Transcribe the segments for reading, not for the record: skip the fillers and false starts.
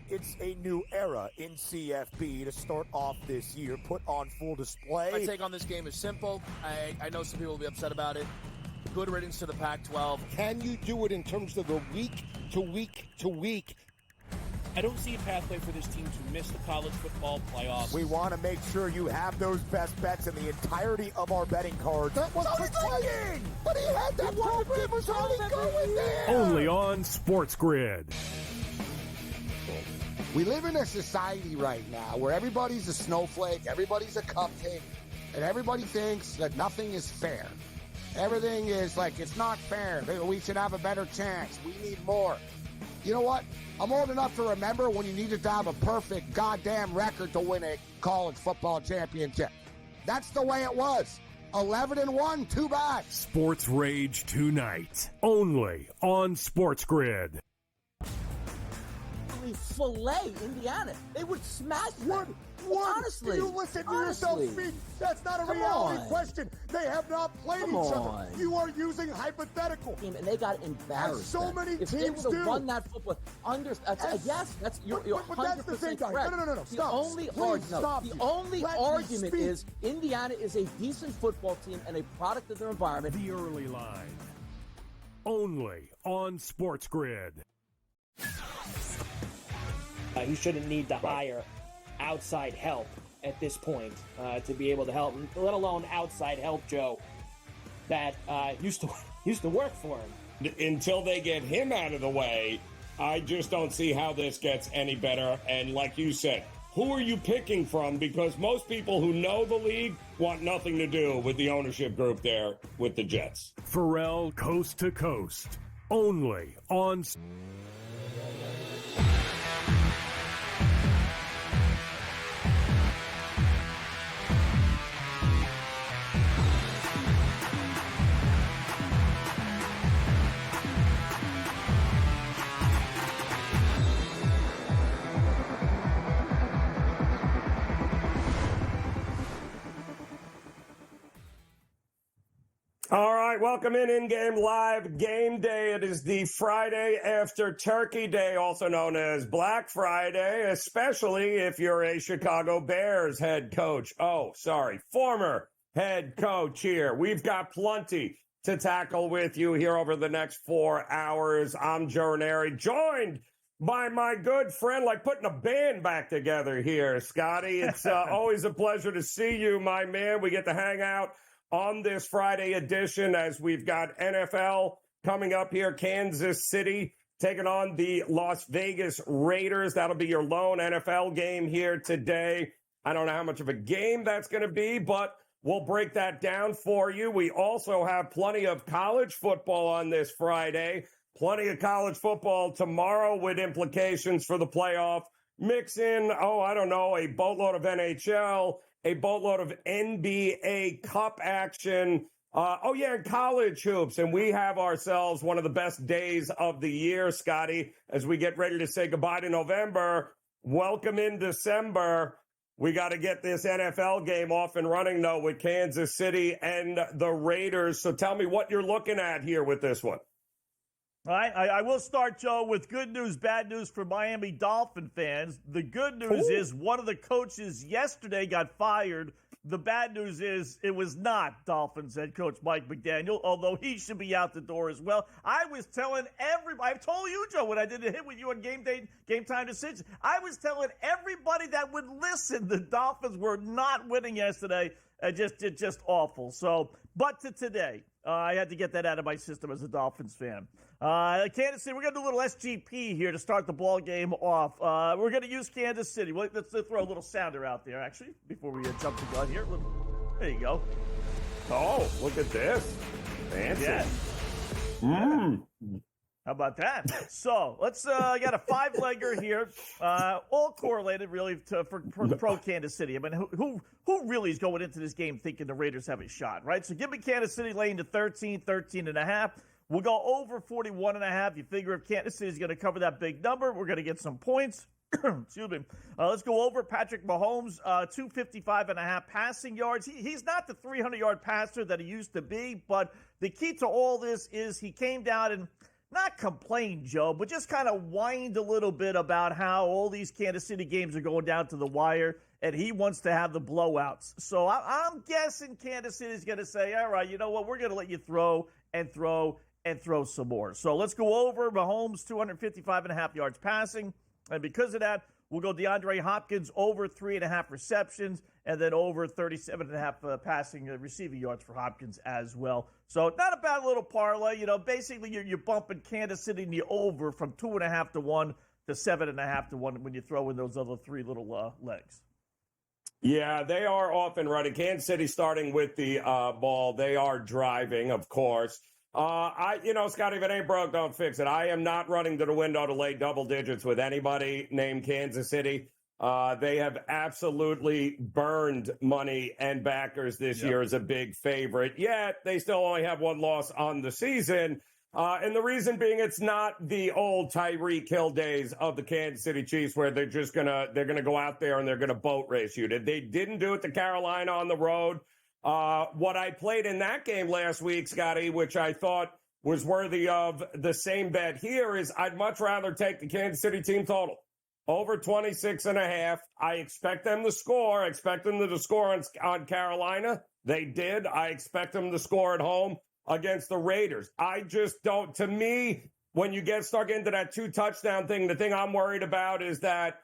it's a new era in CFB to start off this year, put on full display. My take on this game is simple. I know some people will be upset about it. Good riddance to the Pac-12. Can you do it in terms of the week to week to week? I don't see a pathway for this team to miss the college football playoffs. We want to make sure you have those best bets in the entirety of our betting cards. That was playing! But he had that program was already going there! Only on SportsGrid. We live in a society right now where everybody's a snowflake, everybody's a cupcake, and everybody thinks that nothing is fair. Everything is like, it's not fair. We should have a better chance. We need more. You know what? I'm old enough to remember when you needed to have a perfect goddamn record to win a college football championship. That's the way it was. 11-1, too bad. Sports Rage tonight, only on SportsGrid. Fillet Indiana. They would smash them. Honestly. You listen to yourself speak. That's not a reality question. They have not played each other. You are using hypothetical. And they got embarrassed. As so many if teams they would do. have run that football, yes, that's you're 100% that's the thing, guys. correct. No. Stop. The only argument is Indiana is a decent football team and a product of their environment. The early line, only on SportsGrid. He shouldn't need to hire outside help at this point to be able to help him, let alone outside help, Joe, that used to work for him. Until they get him out of the way, I just don't see how this gets any better. And like you said, who are you picking from? Because most people who know the league want nothing to do with the ownership group there with the Jets. Pharrell Coast to Coast, only on... All right, welcome in-game live game day. It is the Friday after Turkey Day, also known as Black Friday, especially if you're a Chicago Bears head coach. Former head coach here. We've got plenty to tackle with you here over the next 4 hours. I'm Raineri, joined by my good friend, like putting a band back together here, Scotty. It's always a pleasure to see you, my man. We get to hang out on this Friday edition as we've got NFL coming up here. Kansas City taking on the Las Vegas Raiders. That'll be your lone NFL game here today. I don't know how much of a game that's going to be, but we'll break that down for you. We also have plenty of college football on this Friday. Plenty of college football tomorrow with implications for the playoff. Mix in, a boatload of NHL, a boatload of NBA Cup action. And college hoops. And we have ourselves one of the best days of the year, Scotty, as we get ready to say goodbye to November. Welcome in December. We got to get this NFL game off and running, though, with Kansas City and the Raiders. So tell me what you're looking at here with this one. All right, I will start, Joe, with good news, bad news for Miami Dolphin fans. The good news is one of the coaches yesterday got fired. The bad news is it was not Dolphins head coach Mike McDaniel, although he should be out the door as well. I was telling everybody, I've told you, Joe, when I did a hit with you on Game Time Decisions, I was telling everybody that would listen the Dolphins were not winning yesterday. Just awful. So, but to today, I had to get that out of my system as a Dolphins fan. Kansas City, we're going to do a little SGP here to start the ball game off. We're going to use Kansas City. Let's throw a little sounder out there, actually, before we jump the gun here. There you go. Oh, look at this. Fancy. Yeah. How about that? So let's got a 5-legger here, all correlated really for pro Kansas City. I mean, who really is going into this game thinking the Raiders have a shot, right? So give me Kansas City laying to 13.5. We'll go over 41.5. You figure if Kansas City is going to cover that big number, we're going to get some points. Excuse me. Let's go over Patrick Mahomes, 255.5 passing yards. He's not the 300-yard passer that he used to be, but the key to all this is he came down and not complain, Joe, but just kind of whined a little bit about how all these Kansas City games are going down to the wire, and he wants to have the blowouts. So I'm guessing Kansas City's going to say, all right, you know what, we're going to let you throw and throw and throw some more. So let's go over Mahomes, 255.5 yards passing. And because of that, we'll go DeAndre Hopkins over 3.5 receptions and then over 37.5 passing receiving yards for Hopkins as well. So not a bad little parlay. You know, basically you're bumping Kansas City in the over from 2.5 to 1 to 7.5 to 1 when you throw in those other three little legs. Yeah, they are off and running. Kansas City starting with the ball. They are driving, of course. Scotty, if it ain't broke, don't fix it. I am not running to the window to lay double digits with anybody named Kansas City. They have absolutely burned money and backers this year as a big favorite. Yet they still only have one loss on the season. And the reason being, it's not the old Tyreek Hill days of the Kansas City Chiefs where they're gonna go out there and they're gonna boat race you. They didn't do it to Carolina on the road. What I played in that game last week, Scotty, which I thought was worthy of the same bet here, is I'd much rather take the Kansas City team total over 26.5. I expect them to score. I expect them to score on Carolina. They did. I expect them to score at home against the Raiders. I just don't. To me, when you start getting into that 2-touchdown thing, the thing I'm worried about is that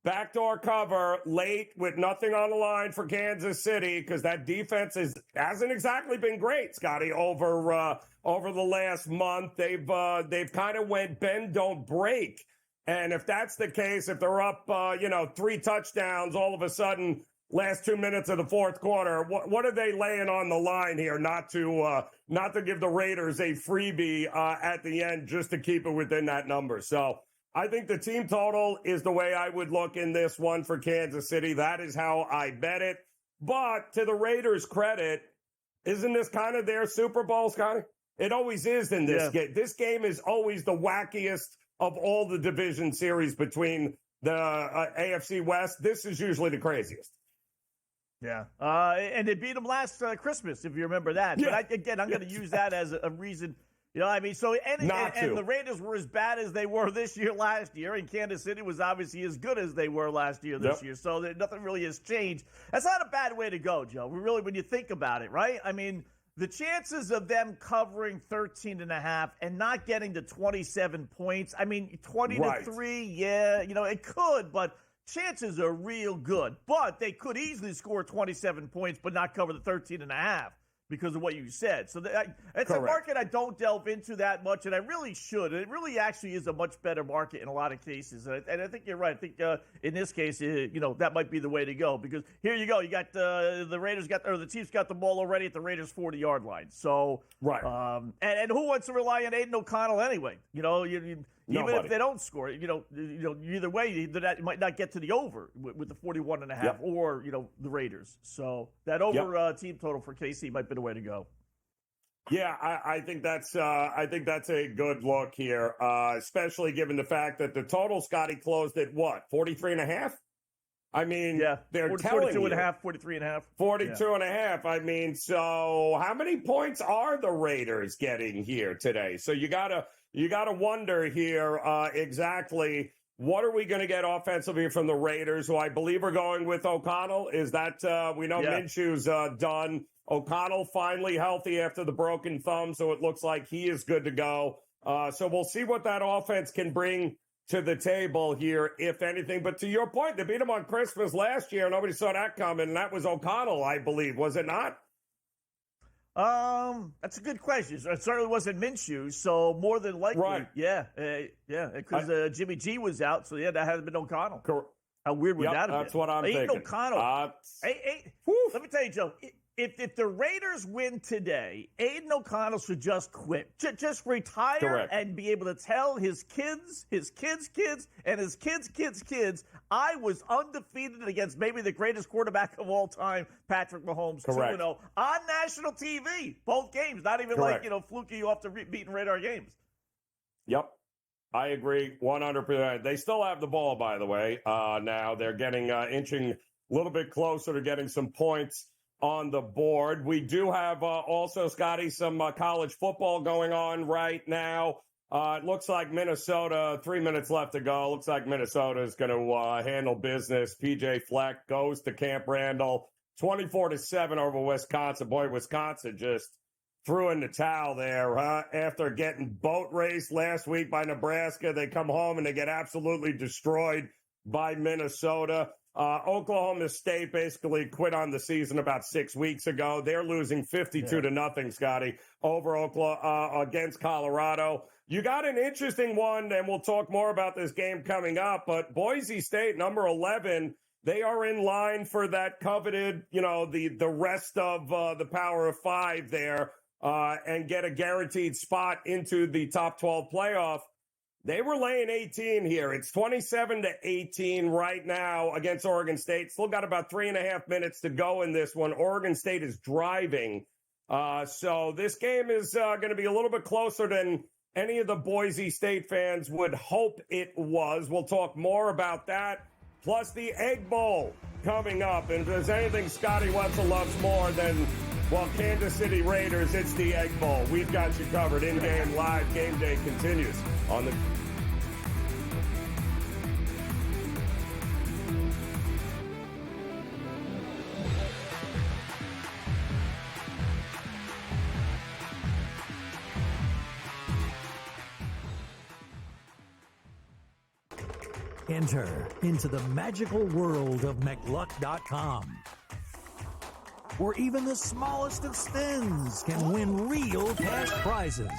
backdoor cover late with nothing on the line for Kansas City, because that defense hasn't exactly been great, Scotty, over the last month. They've kind of went bend, don't break. And if that's the case, if they're up 3 touchdowns all of a sudden last 2 minutes of the fourth quarter, what are they laying on the line here not to give the Raiders a freebie at the end just to keep it within that number? So I think the team total is the way I would look in this one for Kansas City. That is how I bet it. But to the Raiders' credit, isn't this kind of their Super Bowl, Scotty? It always is in this game. This game is always the wackiest of all the division series between the AFC West. This is usually the craziest. Yeah. And they beat them last Christmas, if you remember that. Yeah. But I'm going to use that as a reason. You know what I mean? So, and the Raiders were as bad as they were last year, and Kansas City was obviously as good as they were last year this year. So nothing really has changed. That's not a bad way to go, Joe. Really, when you think about it, right? I mean, the chances of them covering 13.5 and not getting to 27 points, I mean, 20-3, yeah, it could, but chances are real good. But they could easily score 27 points but not cover the 13.5. Because of what you said. So it's a market I don't delve into that much, and I really should. It really actually is a much better market in a lot of cases. And I think you're right. I think in this case, that might be the way to go. Because here you go. You got the the Chiefs got the ball already at the Raiders' 40-yard line. So, and who wants to rely on Aiden O'Connell anyway? Even if they don't score, either way, you might not get to the over with the 41.5 or, the Raiders. So that over team total for KC might be the way to go. Yeah, I think that's a good look here, especially given the fact that the total, Scotty, closed at what, 43.5? I mean, they're 42.5, 43.5. 42.5. I mean, so how many points are the Raiders getting here today? So you gotta wonder here exactly what are we going to get offensively from the Raiders, who I believe are going with O'Connell. Is that we know Minshew's done. O'Connell finally healthy after the broken thumb, so it looks like he is good to go. So we'll see what that offense can bring to the table here, if anything. But to your point, they beat him on Christmas last year. Nobody saw that coming, and that was O'Connell, I believe. Was it not? That's a good question. It certainly wasn't Minshew, so more than likely, because Jimmy G was out, so that had been O'Connell. How weird would that have been? That's what I'm thinking. O'Connell. Let me tell you, Joe. If the Raiders win today, Aiden O'Connell should just quit. Just retire and be able to tell his kids, and his kids' kids, I was undefeated against maybe the greatest quarterback of all time, Patrick Mahomes, 2-0, on national TV, both games, not even fluky off the beaten radar games. Yep. I agree 100%. They still have the ball, by the way. Now they're getting inching a little bit closer to getting some points on the board. We do have also, Scotty, some college football going on right now. It looks like Minnesota, 3 minutes left to go. Looks like Minnesota is going to handle business. PJ Fleck goes to Camp Randall, 24-7 over Wisconsin. Boy, Wisconsin just threw in the towel there, huh? After getting boat raced last week by Nebraska, they come home and they get absolutely destroyed by Minnesota. Oklahoma State basically quit on the season about 6 weeks ago. They're losing 52-0, Scotty, over Oklahoma against Colorado. You got an interesting one, and we'll talk more about this game coming up, but Boise State, number 11, they are in line for that coveted, the rest of the Power of Five there, and get a guaranteed spot into the top 12 playoff. They were laying 18 here. It's 27-18 right now against Oregon State. Still got about 3.5 minutes to go in this one. Oregon State is driving. So this game is going to be a little bit closer than any of the Boise State fans would hope it was. We'll talk more about that. Plus the Egg Bowl coming up. And if there's anything Scotty Wetzel loves more than, Kansas City Raiders, it's the Egg Bowl. We've got you covered. In-game live game day continues on the... Enter into the magical world of McLuck.com, where even the smallest of spins can win real cash prizes.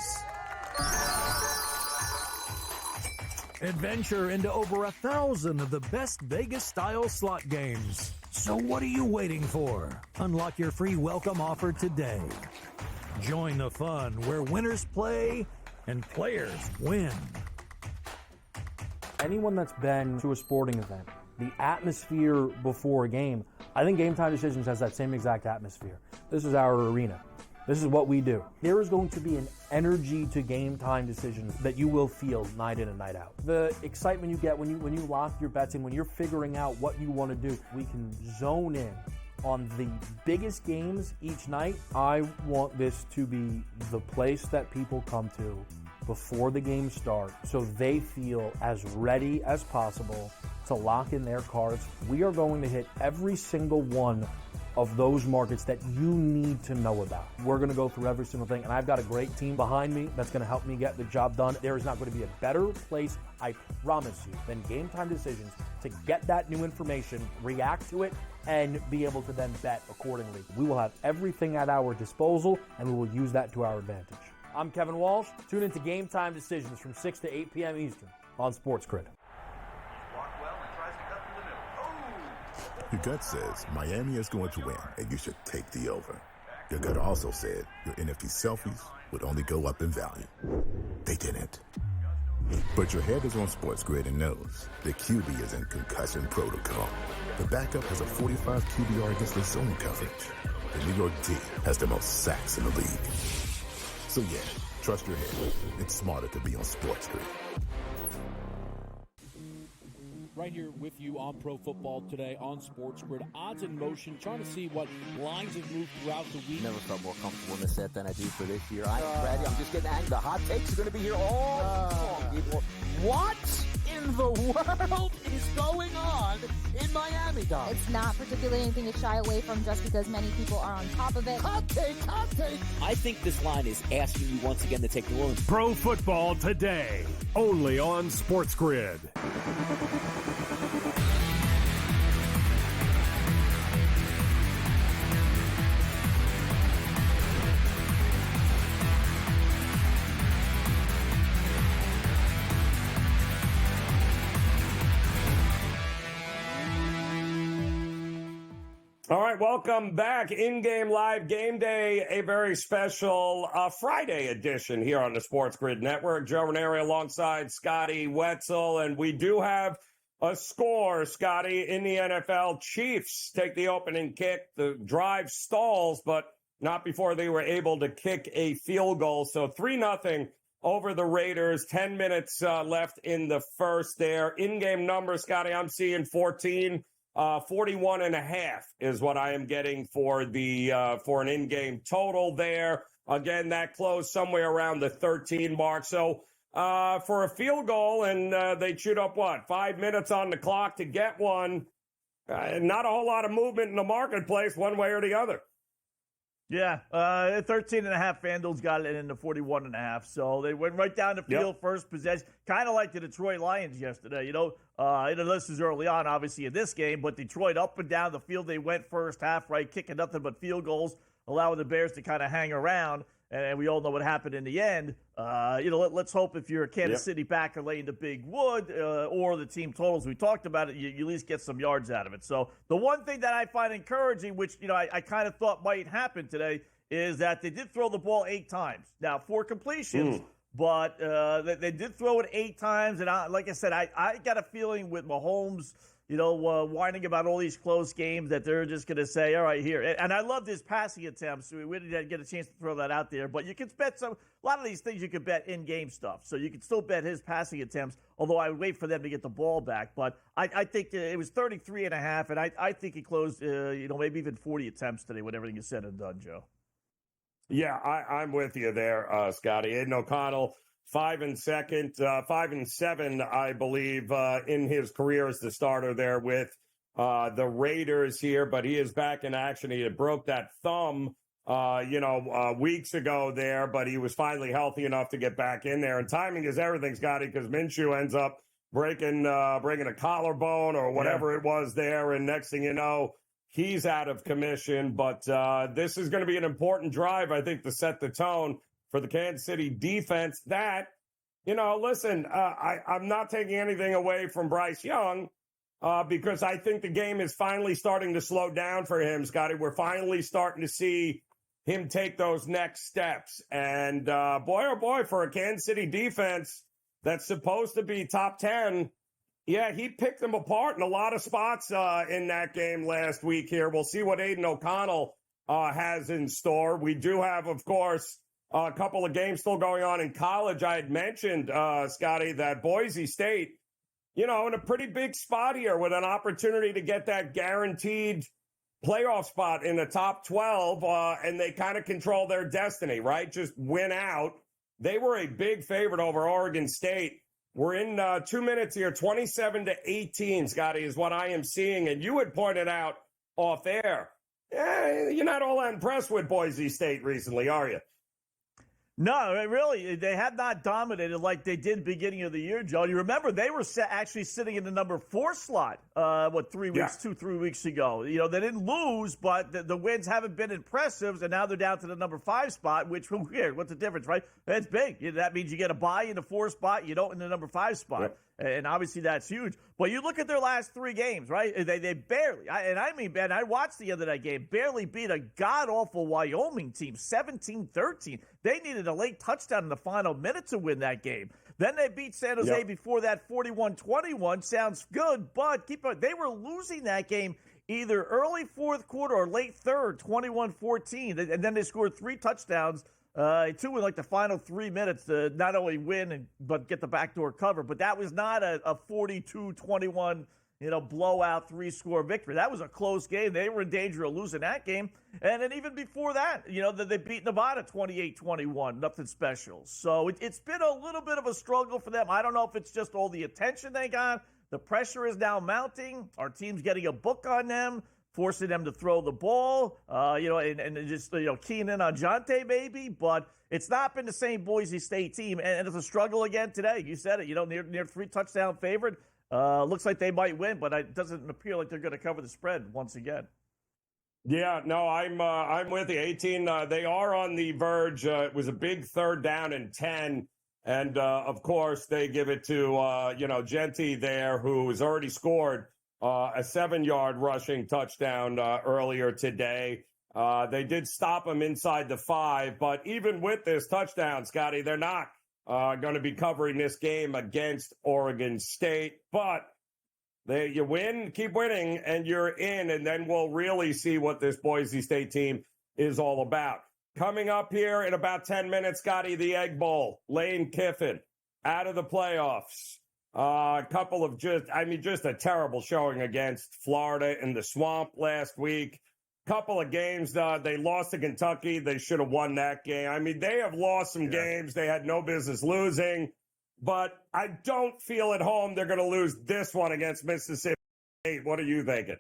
Adventure into over 1,000 of the best Vegas-style slot games. So what are you waiting for? Unlock your free welcome offer today. Join the fun where winners play and players win. Anyone that's been to a sporting event, the atmosphere before a game, I think Game Time Decisions has that same exact atmosphere. This is our arena. This is what we do. There is going to be an energy to Game Time Decisions that you will feel night in and night out. The excitement you get when you lock your bets in, when you're figuring out what you want to do, we can zone in on the biggest games each night. I want this to be the place that people come to before the game starts, so they feel as ready as possible to lock in their cards. We are going to hit every single one of those markets that you need to know about. We're going to go through every single thing, and I've got a great team behind me that's going to help me get the job done. There is not going to be a better place, I promise you, than Game Time Decisions to get that new information, react to it, and be able to then bet accordingly. We will have everything at our disposal, and we will use that to our advantage. I'm Kevin Walsh. Tune into Game Time Decisions from 6 to 8 p.m. Eastern on SportsGrid. Your gut says Miami is going to win, and you should take the over. Your gut also said your NFT selfies would only go up in value. They didn't. But your head is on SportsGrid and knows the QB is in concussion protocol. The backup has a 45 QBR against the zone coverage. The New York D has the most sacks in the league. So yeah, trust your head. It's smarter to be on SportsGrid. Right here with you on Pro Football Today on SportsGrid. Odds in motion, trying to see what lines have moved throughout the week. Never felt more comfortable in this set than I do for this year. I'm ready. I'm just getting angry. The hot takes are going to be here all long, people. What in the world is going on in Miami, Dom? It's not particularly anything to shy away from just because many people are on top of it. Hot take, hot take. I think this line is asking you once again to take the room. Pro Football Today, only on SportsGrid. All right, welcome back. In-game live game day, a very special Friday edition here on the Sports Grid Network. Joe Raineri alongside Scotty Wetzel, and we do have a score, Scotty, in the NFL. Chiefs take the opening kick. The drive stalls, but not before they were able to kick a field goal. So 3-0 over the Raiders. 10 minutes left in the first there. In-game number, Scotty, I'm seeing 14. 41.5 is what I am getting for the for an in-game total there. Again, that closed somewhere around the 13 mark. So for a field goal, and they chewed up, 5 minutes on the clock to get one. Not a whole lot of movement in the marketplace one way or the other. Yeah, 13.5 FanDuel's got it in the 41.5. So they went right down the field, first possession, kind of like the Detroit Lions yesterday. This is early on, obviously, in this game, but Detroit up and down the field, they went first half, right, kicking nothing but field goals, allowing the Bears to kind of hang around. And we all know what happened in the end. Let's hope if you're a Kansas City backer laying the big wood or the team totals, we talked about it, you at least get some yards out of it. So the one thing that I find encouraging, which, I kind of thought might happen today, is that they did throw the ball 8 times. Now, 4 completions, but they did throw it 8 times. And like I said, I got a feeling with Mahomes, whining about all these close games that they're just going to say, all right, here. And I love his passing attempts. We didn't get a chance to throw that out there. But you can bet a lot of these things you could bet in-game stuff. So you can still bet his passing attempts, although I would wait for them to get the ball back. But I think it was 33.5, and I think he closed, maybe even 40 attempts today when everything is said and done, Joe. Yeah, I'm with you there, Scotty. Aiden O'Connell, 5-7, I believe, in his career as the starter there with the Raiders here. But he is back in action. He had broke that thumb, weeks ago there, but he was finally healthy enough to get back in there. And timing is everything, Scotty, because Minshew ends up breaking a collarbone or whatever it was there. And next thing you know, he's out of commission. But this is going to be an important drive, I think, to set the tone for the Kansas City defense that, listen, I'm not taking anything away from Bryce Young because I think the game is finally starting to slow down for him, Scotty. We're finally starting to see him take those next steps. And boy, oh boy, for a Kansas City defense that's supposed to be top 10, yeah, he picked them apart in a lot of spots in that game last week here. We'll see what Aiden O'Connell has in store. We do have, of course, a couple of games still going on in college. I had mentioned, Scotty, that Boise State, in a pretty big spot here with an opportunity to get that guaranteed playoff spot in the top 12, and they kind of control their destiny, right? Just win out. They were a big favorite over Oregon State. We're in 2 minutes here, 27-18, Scotty, is what I am seeing. And you had pointed out off air, you're not all that impressed with Boise State recently, are you? No, really, they have not dominated like they did beginning of the year, Joe. You remember they were actually sitting in the number 4 slot, 3 weeks ago. They didn't lose, but the wins haven't been impressive, and now they're down to the number 5 spot, which, who cares? What's the difference, right? That's big. That means you get a bye in the 4 spot, you don't in the number 5 spot. Yep. And obviously that's huge. But you look at their last 3 games, right? They barely, Ben, I watched the end of that game, barely beat a god-awful Wyoming team, 17-13. They needed a late touchdown in the final minute to win that game. Then they beat San Jose before that 41-21. Sounds good, but they were losing that game either early 4th quarter or late 3rd, 21-14. And then they scored 3 touchdowns. 2 in like the final 3 minutes to not only win but get the backdoor cover. But that was not a 42-21, blowout 3-score victory. That was a close game. They were in danger of losing that game. And then even before that, they beat Nevada 28-21. Nothing special. So it's been a little bit of a struggle for them. I don't know if it's just all the attention they got. The pressure is now mounting. Our team's getting a book on them, forcing them to throw the ball, and just, keying in on Jonte maybe. But it's not been the same Boise State team. And it's a struggle again today. You said it, near 3-touchdown favorite. Looks like they might win, but it doesn't appear like they're going to cover the spread once again. Yeah, no, I'm with you. 18, they are on the verge. It was a big 3rd down and 10. And, of course, they give it to, Genti there, who has already scored a 7-yard rushing touchdown earlier today. They did stop him inside the 5, but even with this touchdown, Scotty, they're not going to be covering this game against Oregon State. But you win, keep winning, and you're in, and then we'll really see what this Boise State team is all about. Coming up here in about 10 minutes, Scotty, the Egg Bowl. Lane Kiffin out of the playoffs. A couple of just a terrible showing against Florida in the Swamp last week. Couple of games, they lost to Kentucky. They should have won that game. They have lost some games they had no business losing. but I don't feel at home they're going to lose this one against Mississippi State. What are you thinking?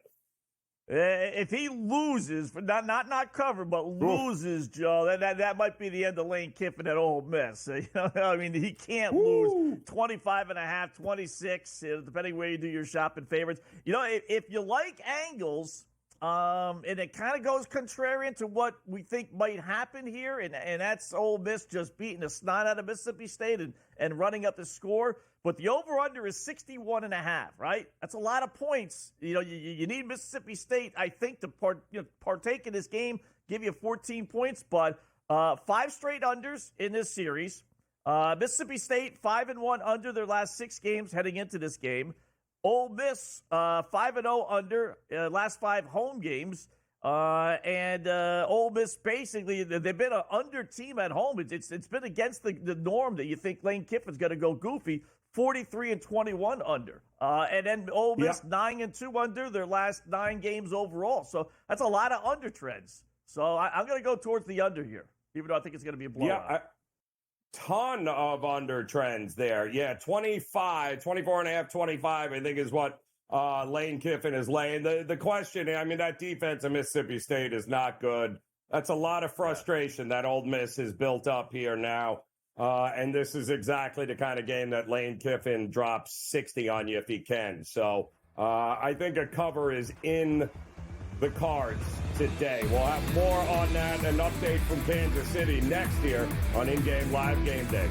If he loses, not cover, but loses, Joe, that might be the end of Lane Kiffin at Ole Miss. I mean, he can't lose 25.5, 26, depending where you do your shopping favorites. If you like angles, and it kind of goes contrarian to what we think might happen here, and that's Ole Miss just beating the snot out of Mississippi State and running up the score. But the over-under is 61.5, right? That's a lot of points. You need Mississippi State, I think, to partake in this game, give you 14 points. But 5 straight unders in this series. Mississippi State 5-1 under their last 6 games heading into this game. Ole Miss 5-0 under last 5 home games. And Ole Miss basically, they've been an under team at home. It's been against the norm that you think Lane Kiffin's going to go goofy. 43-21 under. And then Ole Miss 9-2 under their last 9 games overall. So that's a lot of under trends. So I'm going to go towards the under here, even though I think it's going to be a blowout. Yeah, ton of under trends there. Yeah, 24.5, 25, I think is what Lane Kiffin is laying. The question, I mean, that defense of Mississippi State is not good. That's a lot of frustration that Ole Miss has built up here now. And this is exactly the kind of game that Lane Kiffin drops 60 on you if he can. So I think a cover is in the cards today. We'll have more on that, an update from Kansas City next year on In-Game Live Game Day.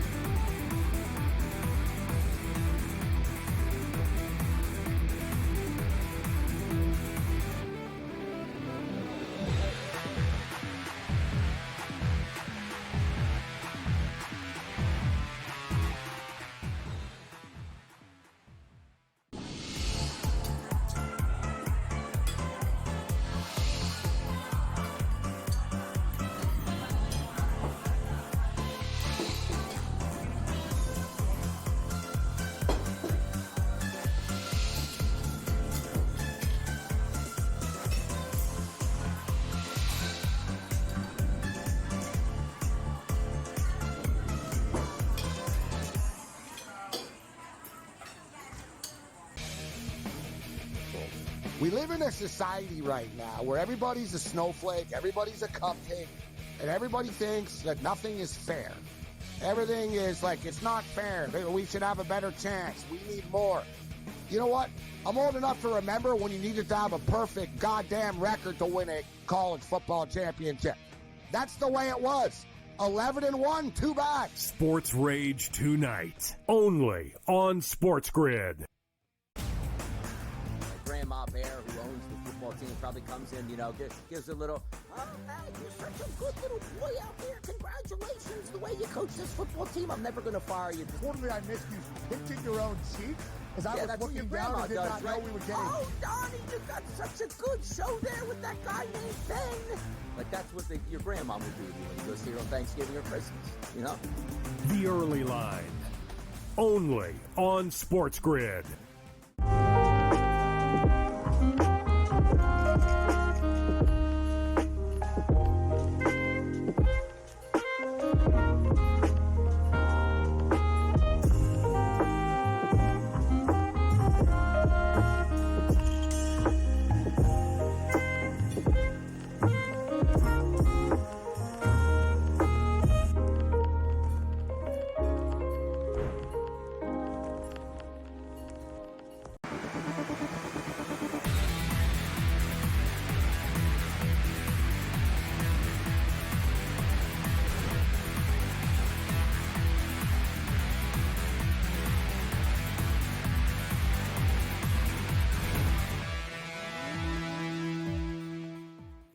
We live in a society right now where everybody's a snowflake, everybody's a cupcake, and everybody thinks that nothing is fair. Everything is like, it's not fair. We should have a better chance. We need more. You know what? I'm old enough to remember when you needed to have a perfect goddamn record to win a college football championship. That's the way it was. 11-1, too bad. Sports Rage tonight, only on SportsGrid. Grandma Bear, who owns the football team, probably comes in, gives a little, oh, man, you're such a good little boy out there. Congratulations, the way you coach this football team. I'm never going to fire you. Totally, I missed you pinching your own cheek as I was looking down and did not know we were getting. Oh, Donnie, you got such a good show there with that guy named Ben. Like, that's what your grandma would do to you when he goes here on Thanksgiving or Christmas, The Early Line, only on SportsGrid.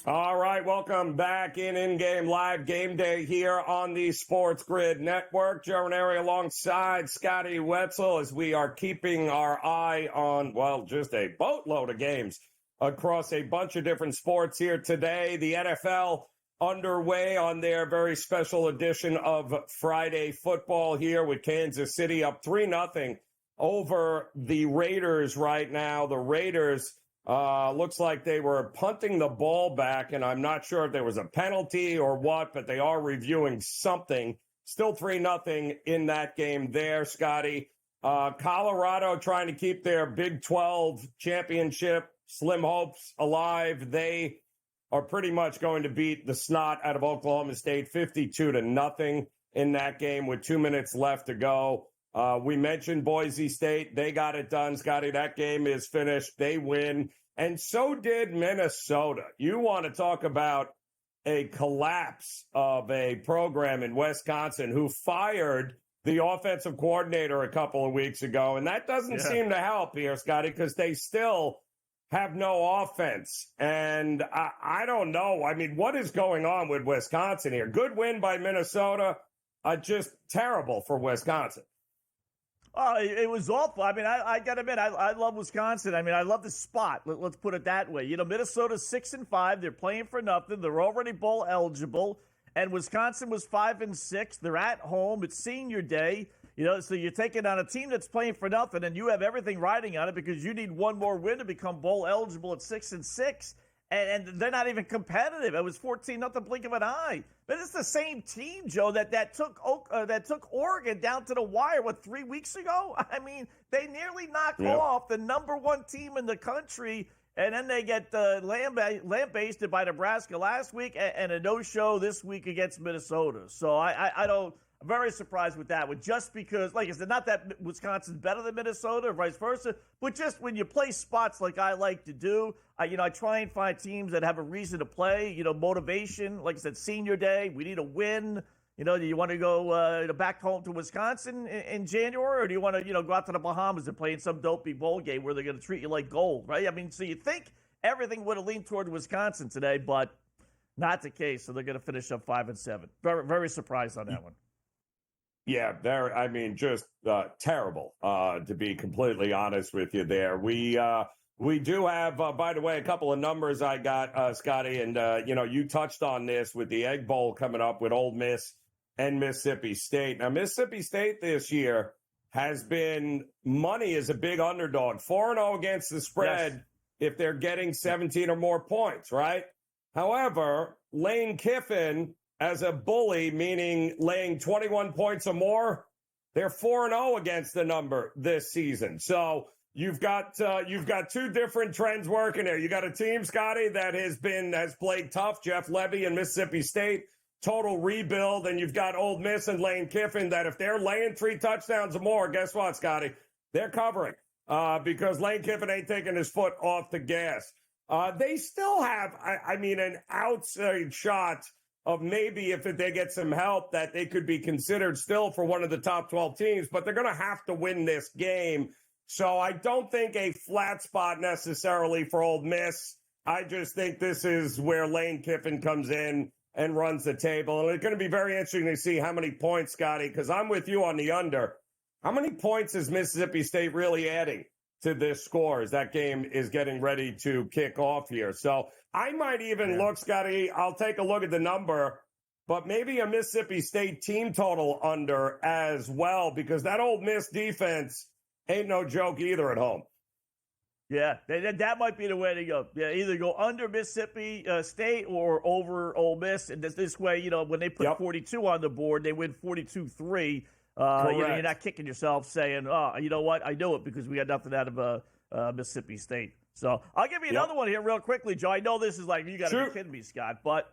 All right, welcome back in-game live game day here on the SportsGrid Network. Joe Raineri alongside Scotty Wetzel as we are keeping our eye on, well, just a boatload of games across a bunch of different sports here today. The NFL underway on their very special edition of Friday football here with Kansas City up 3-0 over the Raiders right now. The Raiders looks like they were punting the ball back, and I'm not sure if there was a penalty or what, but they are reviewing something Still 3-0 in that game there, Scotty. Colorado trying to keep their Big 12 championship slim hopes alive. They are pretty much going to beat the snot out of Oklahoma State 52-0 in that game with 2 minutes left to go. We mentioned Boise State. They got it done, Scotty. That game is finished. They win. And so did Minnesota. You want to talk about a collapse of a program in Wisconsin who fired the offensive coordinator a couple of weeks ago. And that doesn't seem to help here, Scotty, because they still have no offense. And I don't know. I mean, what is going on with Wisconsin here? Good win by Minnesota. Just terrible for Wisconsin. Oh, it was awful. I mean, I got to admit, I love Wisconsin. I mean, I love the spot. Let's put it that way. You know, Minnesota's 6-5. They're playing for nothing. They're already bowl eligible. And Wisconsin was 5-6. They're at home. It's senior day. You know, so you're taking on a team that's playing for nothing, and you have everything riding on it because you need one more win to become bowl eligible at 6-6. And they're not even competitive. It was 14-0 blink of an eye. But it's the same team, Joe, that took Oregon down to the wire, 3 weeks ago? I mean, they nearly knocked off the number one team in the country, and then they get lambasted by Nebraska last week and a no-show this week against Minnesota. So I'm very surprised with that one, just because, like I said, not that Wisconsin's better than Minnesota or vice versa, but just when you play spots like I like to do, I try and find teams that have a reason to play, motivation. Like I said, senior day, we need a win. Do you want to go back home to Wisconsin in January, or do you want to, go out to the Bahamas and play in some dopey bowl game where they're going to treat you like gold, right? I mean, so you think everything would have leaned toward Wisconsin today, but not the case. So they're going to finish up 5-7. Very, very surprised on that one. Yeah, just terrible, to be completely honest with you there. We do have, by the way, a couple of numbers I got, Scotty, and, you touched on this with the Egg Bowl coming up with Ole Miss and Mississippi State. Now, Mississippi State this year has been money as a big underdog, 4-0 against the spread if they're getting 17 or more points, right? However, Lane Kiffin, as a bully, meaning laying 21 points or more, they're 4-0 against the number this season. So you've got two different trends working there. You got a team, Scotty, that has played tough. Jeff Levy and Mississippi State, total rebuild, and you've got Ole Miss and Lane Kiffin that if they're laying 3 touchdowns or more, guess what, Scotty? They're covering because Lane Kiffin ain't taking his foot off the gas. They still have, an outside shot of maybe if they get some help that they could be considered still for one of the top 12 teams, but they're going to have to win this game. So I don't think a flat spot necessarily for Ole Miss. I just think this is where Lane Kiffin comes in and runs the table. And it's going to be very interesting to see how many points, Scotty, because I'm with you on the under. How many points is Mississippi State really adding to this score as that game is getting ready to kick off here? So I might even look, Scotty, I'll take a look at the number, but maybe a Mississippi State team total under as well, because that Ole Miss defense ain't no joke either at home. Yeah, that might be the way to go. Yeah, either go under Mississippi State or over Ole Miss. And this way, when they put 42 on the board, they win 42-3. You're not kicking yourself saying, oh, you know what, I know it because we got nothing out of Mississippi State. So I'll give you another one here real quickly, Joe. I know this is like, you got to be kidding me, Scott. But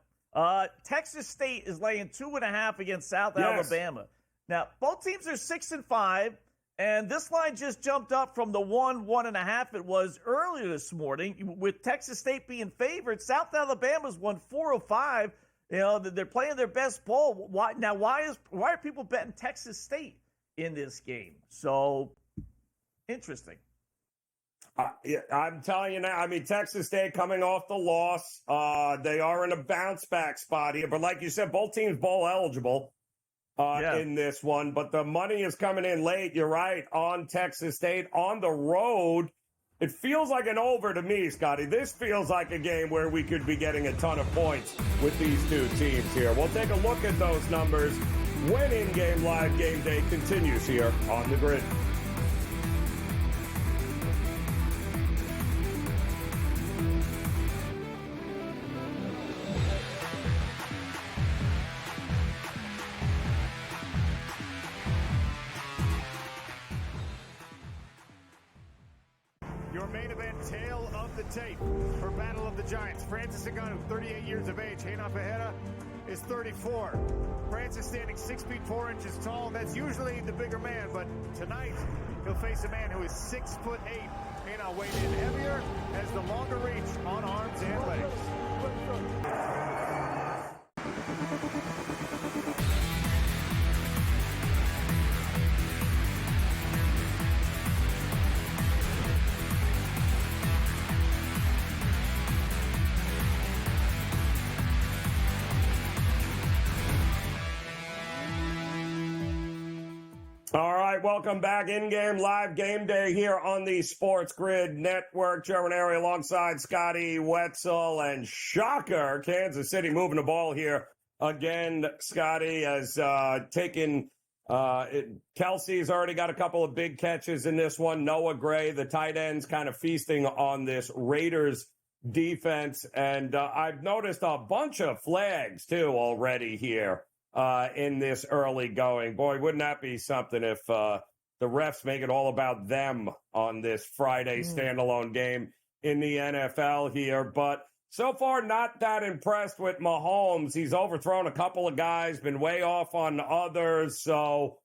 Texas State is laying 2.5 against South Alabama. Now, both teams are 6-5. And this line just jumped up from the 1.5 it was earlier this morning. With Texas State being favored, South Alabama's won 4 of 5. They're playing their best ball. Why are people betting Texas State in this game? So interesting. I'm telling you now, Texas State coming off the loss. They are in a bounce back spot here. But like you said, both teams bowl eligible in this one. But the money is coming in late. You're right, on Texas State on the road. It feels like an over to me, Scotty. This feels like a game where we could be getting a ton of points with these two teams here. We'll take a look at those numbers when in-game live game day continues here on the Grid. Your main event, tail of the tape for Battle of the Giants. Francis Ngannou, 38 years of age. Reina Ferreira is 34. Francis standing 6 feet 4 inches tall. That's usually the bigger man, but tonight he'll face a man who is 6 foot 8. Reina weighed in heavier, has the longer reach on arms and legs. All right, welcome back. In-game live game day here on the Sports Grid Network. Joe Raineri alongside Scotty, Wetzel, and Shocker. Kansas City moving the ball here again. Scotty has taken Kelsey's already got a couple of big catches in this one. Noah Gray, the tight end's kind of feasting on this Raiders defense. And I've noticed a bunch of flags, too, already here. In this early going. Boy, wouldn't that be something if the refs make it all about them on this Friday standalone game in the NFL here. But so far, not that impressed with Mahomes. He's overthrown a couple of guys, been way off on others. So,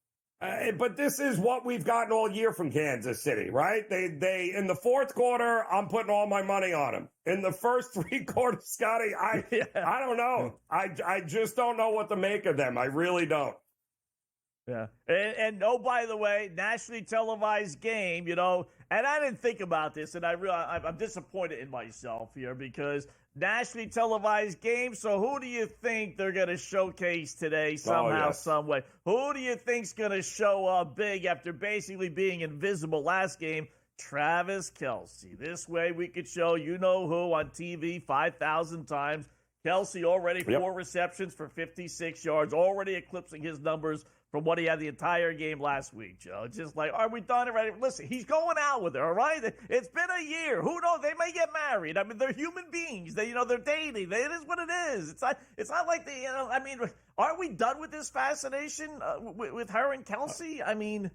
but this is what we've gotten all year from Kansas City, right? They in the fourth quarter, I'm putting all my money on them. In the first 3 quarters, Scotty, I don't know. I just don't know what to make of them. I really don't. Yeah. And oh, by the way, nationally televised game, and I didn't think about this, and I'm disappointed in myself here because nationally televised game. So who do you think they're going to showcase today somehow, some way? Who do you think's going to show up big after basically being invisible last game? Travis Kelce. This way we could show you-know-who on TV 5,000 times. Kelce already 4 receptions for 56 yards, already eclipsing his numbers from what he had the entire game last week, Joe. Just like, are we done already? Listen, he's going out with her, all right? It's been a year. Who knows? They may get married. I mean, they're human beings. They're dating. It is what it is. It's not like they, are we done with this fascination with her and Kelce? I mean,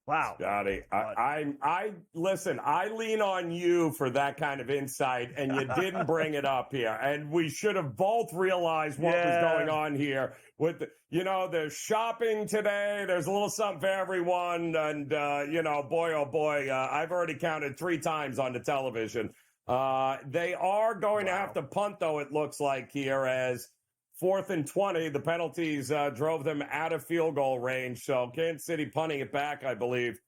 wow. Scotty, I listen, I lean on you for that kind of insight, and you didn't bring it up here. And we should have both realized what was going on here. With there's shopping today. There's a little something for everyone. And, boy, oh boy, I've already counted 3 times on the television. They are going to have to punt, though, it looks like here, as 4th and 20. The penalties drove them out of field goal range. So Kansas City punting it back, I believe,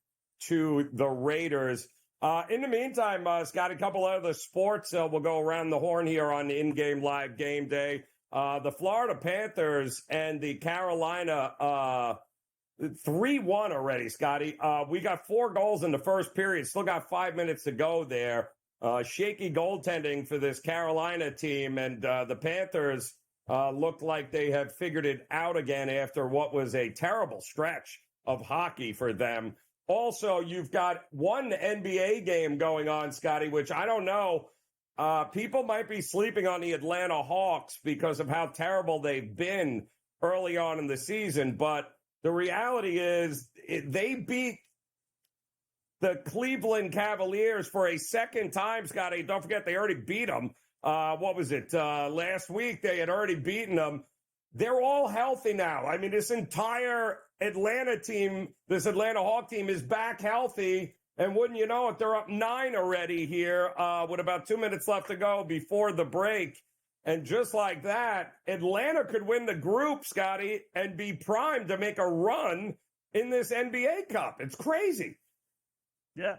to the Raiders. In the meantime, Scott, a couple other sports. We'll go around the horn here on in-game live game day. The Florida Panthers and the Carolina 3-1 already, Scotty. We got 4 goals in the first period. Still got 5 minutes to go there. Shaky goaltending for this Carolina team. And the Panthers look like they have figured it out again after what was a terrible stretch of hockey for them. Also, you've got one NBA game going on, Scotty, which I don't know. People might be sleeping on the Atlanta Hawks because of how terrible they've been early on in the season. But the reality is they beat the Cleveland Cavaliers for a second time, Scotty. Don't forget, they already beat them. What was it? Last week, they had already beaten them. They're all healthy now. I mean, this entire Atlanta team, this Atlanta Hawk team is back healthy. And wouldn't you know it, they're up 9 already here with about 2 minutes left to go before the break. And just like that, Atlanta could win the group, Scotty, and be primed to make a run in this NBA Cup. It's crazy. Yeah,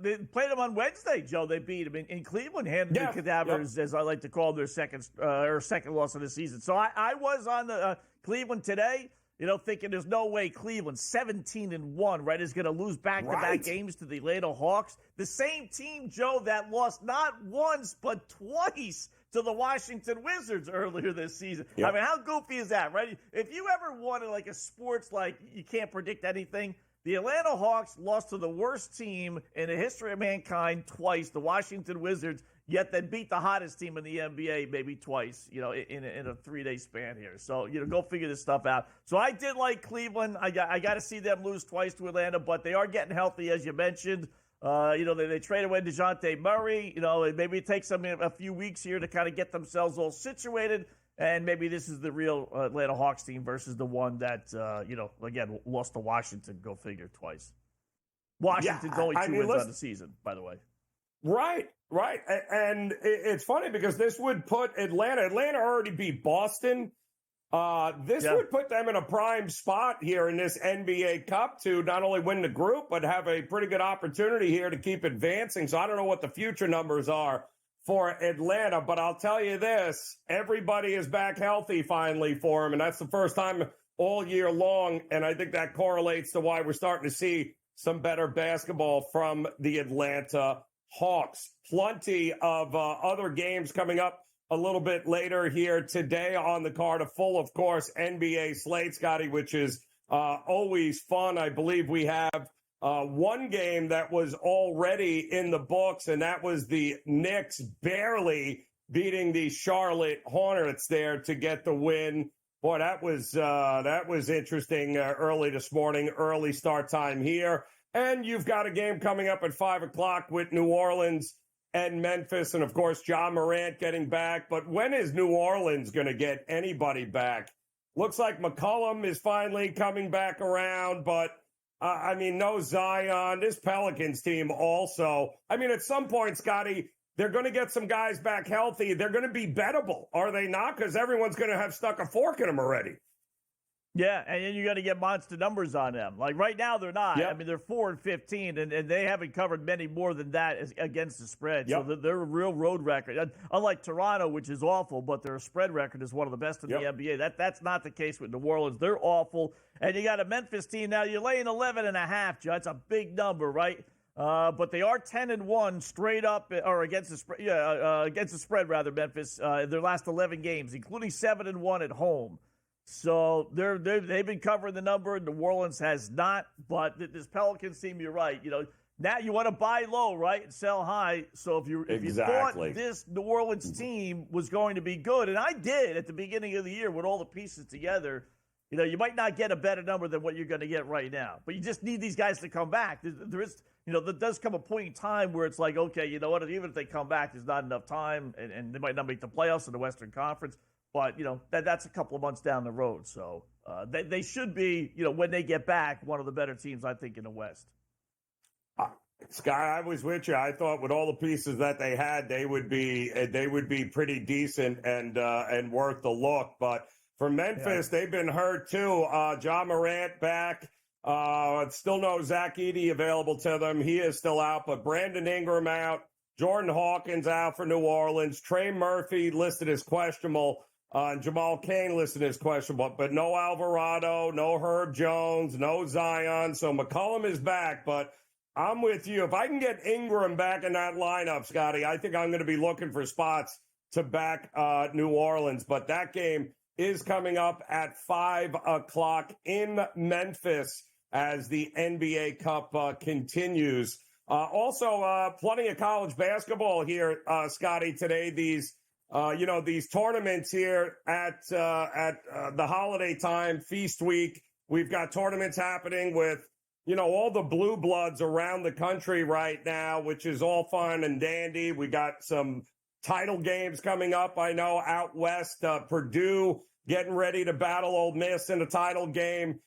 they played them on Wednesday, Joe. They beat them in Cleveland, handed the Cadavers, as I like to call them, their second loss of the season. So I was on the Cleveland today, thinking there's no way Cleveland, 17-1, right, is going to lose back-to-back games to the Atlanta Hawks. The same team, Joe, that lost not once but twice to the Washington Wizards earlier this season. Yep. I mean, how goofy is that, right? If you ever wanted like a sports like you can't predict anything, the Atlanta Hawks lost to the worst team in the history of mankind twice, the Washington Wizards, yet then beat the hottest team in the NBA maybe twice, in a 3-day span here. So, go figure this stuff out. So I did like Cleveland. I got to see them lose twice to Atlanta, but they are getting healthy, as you mentioned. They traded away DeJounte Murray. Maybe it takes them a few weeks here to kind of get themselves all situated. And maybe this is the real Atlanta Hawks team versus the one that, again, lost to Washington. Go figure twice. Washington's only 2 wins on the season, by the way. Right. And it's funny because this would put Atlanta already beat Boston. This would put them in a prime spot here in this NBA Cup to not only win the group, but have a pretty good opportunity here to keep advancing. So I don't know what the future numbers are for Atlanta, but I'll tell you this, everybody is back healthy finally for them, and that's the first time all year long, and I think that correlates to why we're starting to see some better basketball from the Atlanta Hawks. Plenty of other games coming up a little bit later here today on the card. A full, of course, NBA slate, Scotty, which is always fun. I believe we have one game that was already in the books, and that was the Knicks barely beating the Charlotte Hornets there to get the win. Boy, that was interesting early this morning, early start time here. And you've got a game coming up at 5 o'clock with New Orleans and Memphis, and, of course, Ja Morant getting back. But when is New Orleans going to get anybody back? Looks like McCollum is finally coming back around, but, no Zion. This Pelicans team also. At some point, Scotty, they're going to get some guys back healthy. They're going to be bettable, are they not? Because everyone's going to have stuck a fork in them already. Yeah, and then you got to get monster numbers on them. Like right now, they're not. Yep. They're 4-15, and they haven't covered many more than that against the spread. Yep. So they're a real road record. Unlike Toronto, which is awful, but their spread record is one of the best in the NBA. That's not the case with New Orleans. They're awful. And you got a Memphis team now. You're laying 11.5, Joe. That's a big number, right? But they are 10-1 straight up, or against the spread. Against the spread, rather. Memphis in their last 11 games, including 7-1 at home. So they've been covering the number. New Orleans has not. But this Pelicans team, you're right. Now you want to buy low, right, and sell high. So if you thought this New Orleans team was going to be good, and I did at the beginning of the year with all the pieces together, you might not get a better number than what you're going to get right now. But you just need these guys to come back. There does come a point in time where it's like, okay, you know what? Even if they come back, there's not enough time, and they might not make the playoffs in the Western Conference. But, that's a couple of months down the road. So they should be, when they get back, one of the better teams, I think, in the West. Sky, I was with you. I thought with all the pieces that they had, they would be pretty decent and worth the look. But for Memphis, they've been hurt too. Ja Morant back. Still no Zach Edey available to them. He is still out. But Brandon Ingram out. Jordan Hawkins out for New Orleans. Trey Murphy listed as questionable. Jamal Cain listed as questionable, but no Alvarado, no Herb Jones, no Zion. So McCollum is back, but I'm with you. If I can get Ingram back in that lineup, Scotty, I think I'm going to be looking for spots to back New Orleans. But that game is coming up at 5 o'clock in Memphis as the NBA Cup continues. Also, plenty of college basketball here, Scotty, today. These tournaments here at the holiday time, feast week. We've got tournaments happening with, all the blue bloods around the country right now, which is all fun and dandy. We got some title games coming up. I know out west, Purdue getting ready to battle Ole Miss in a title game.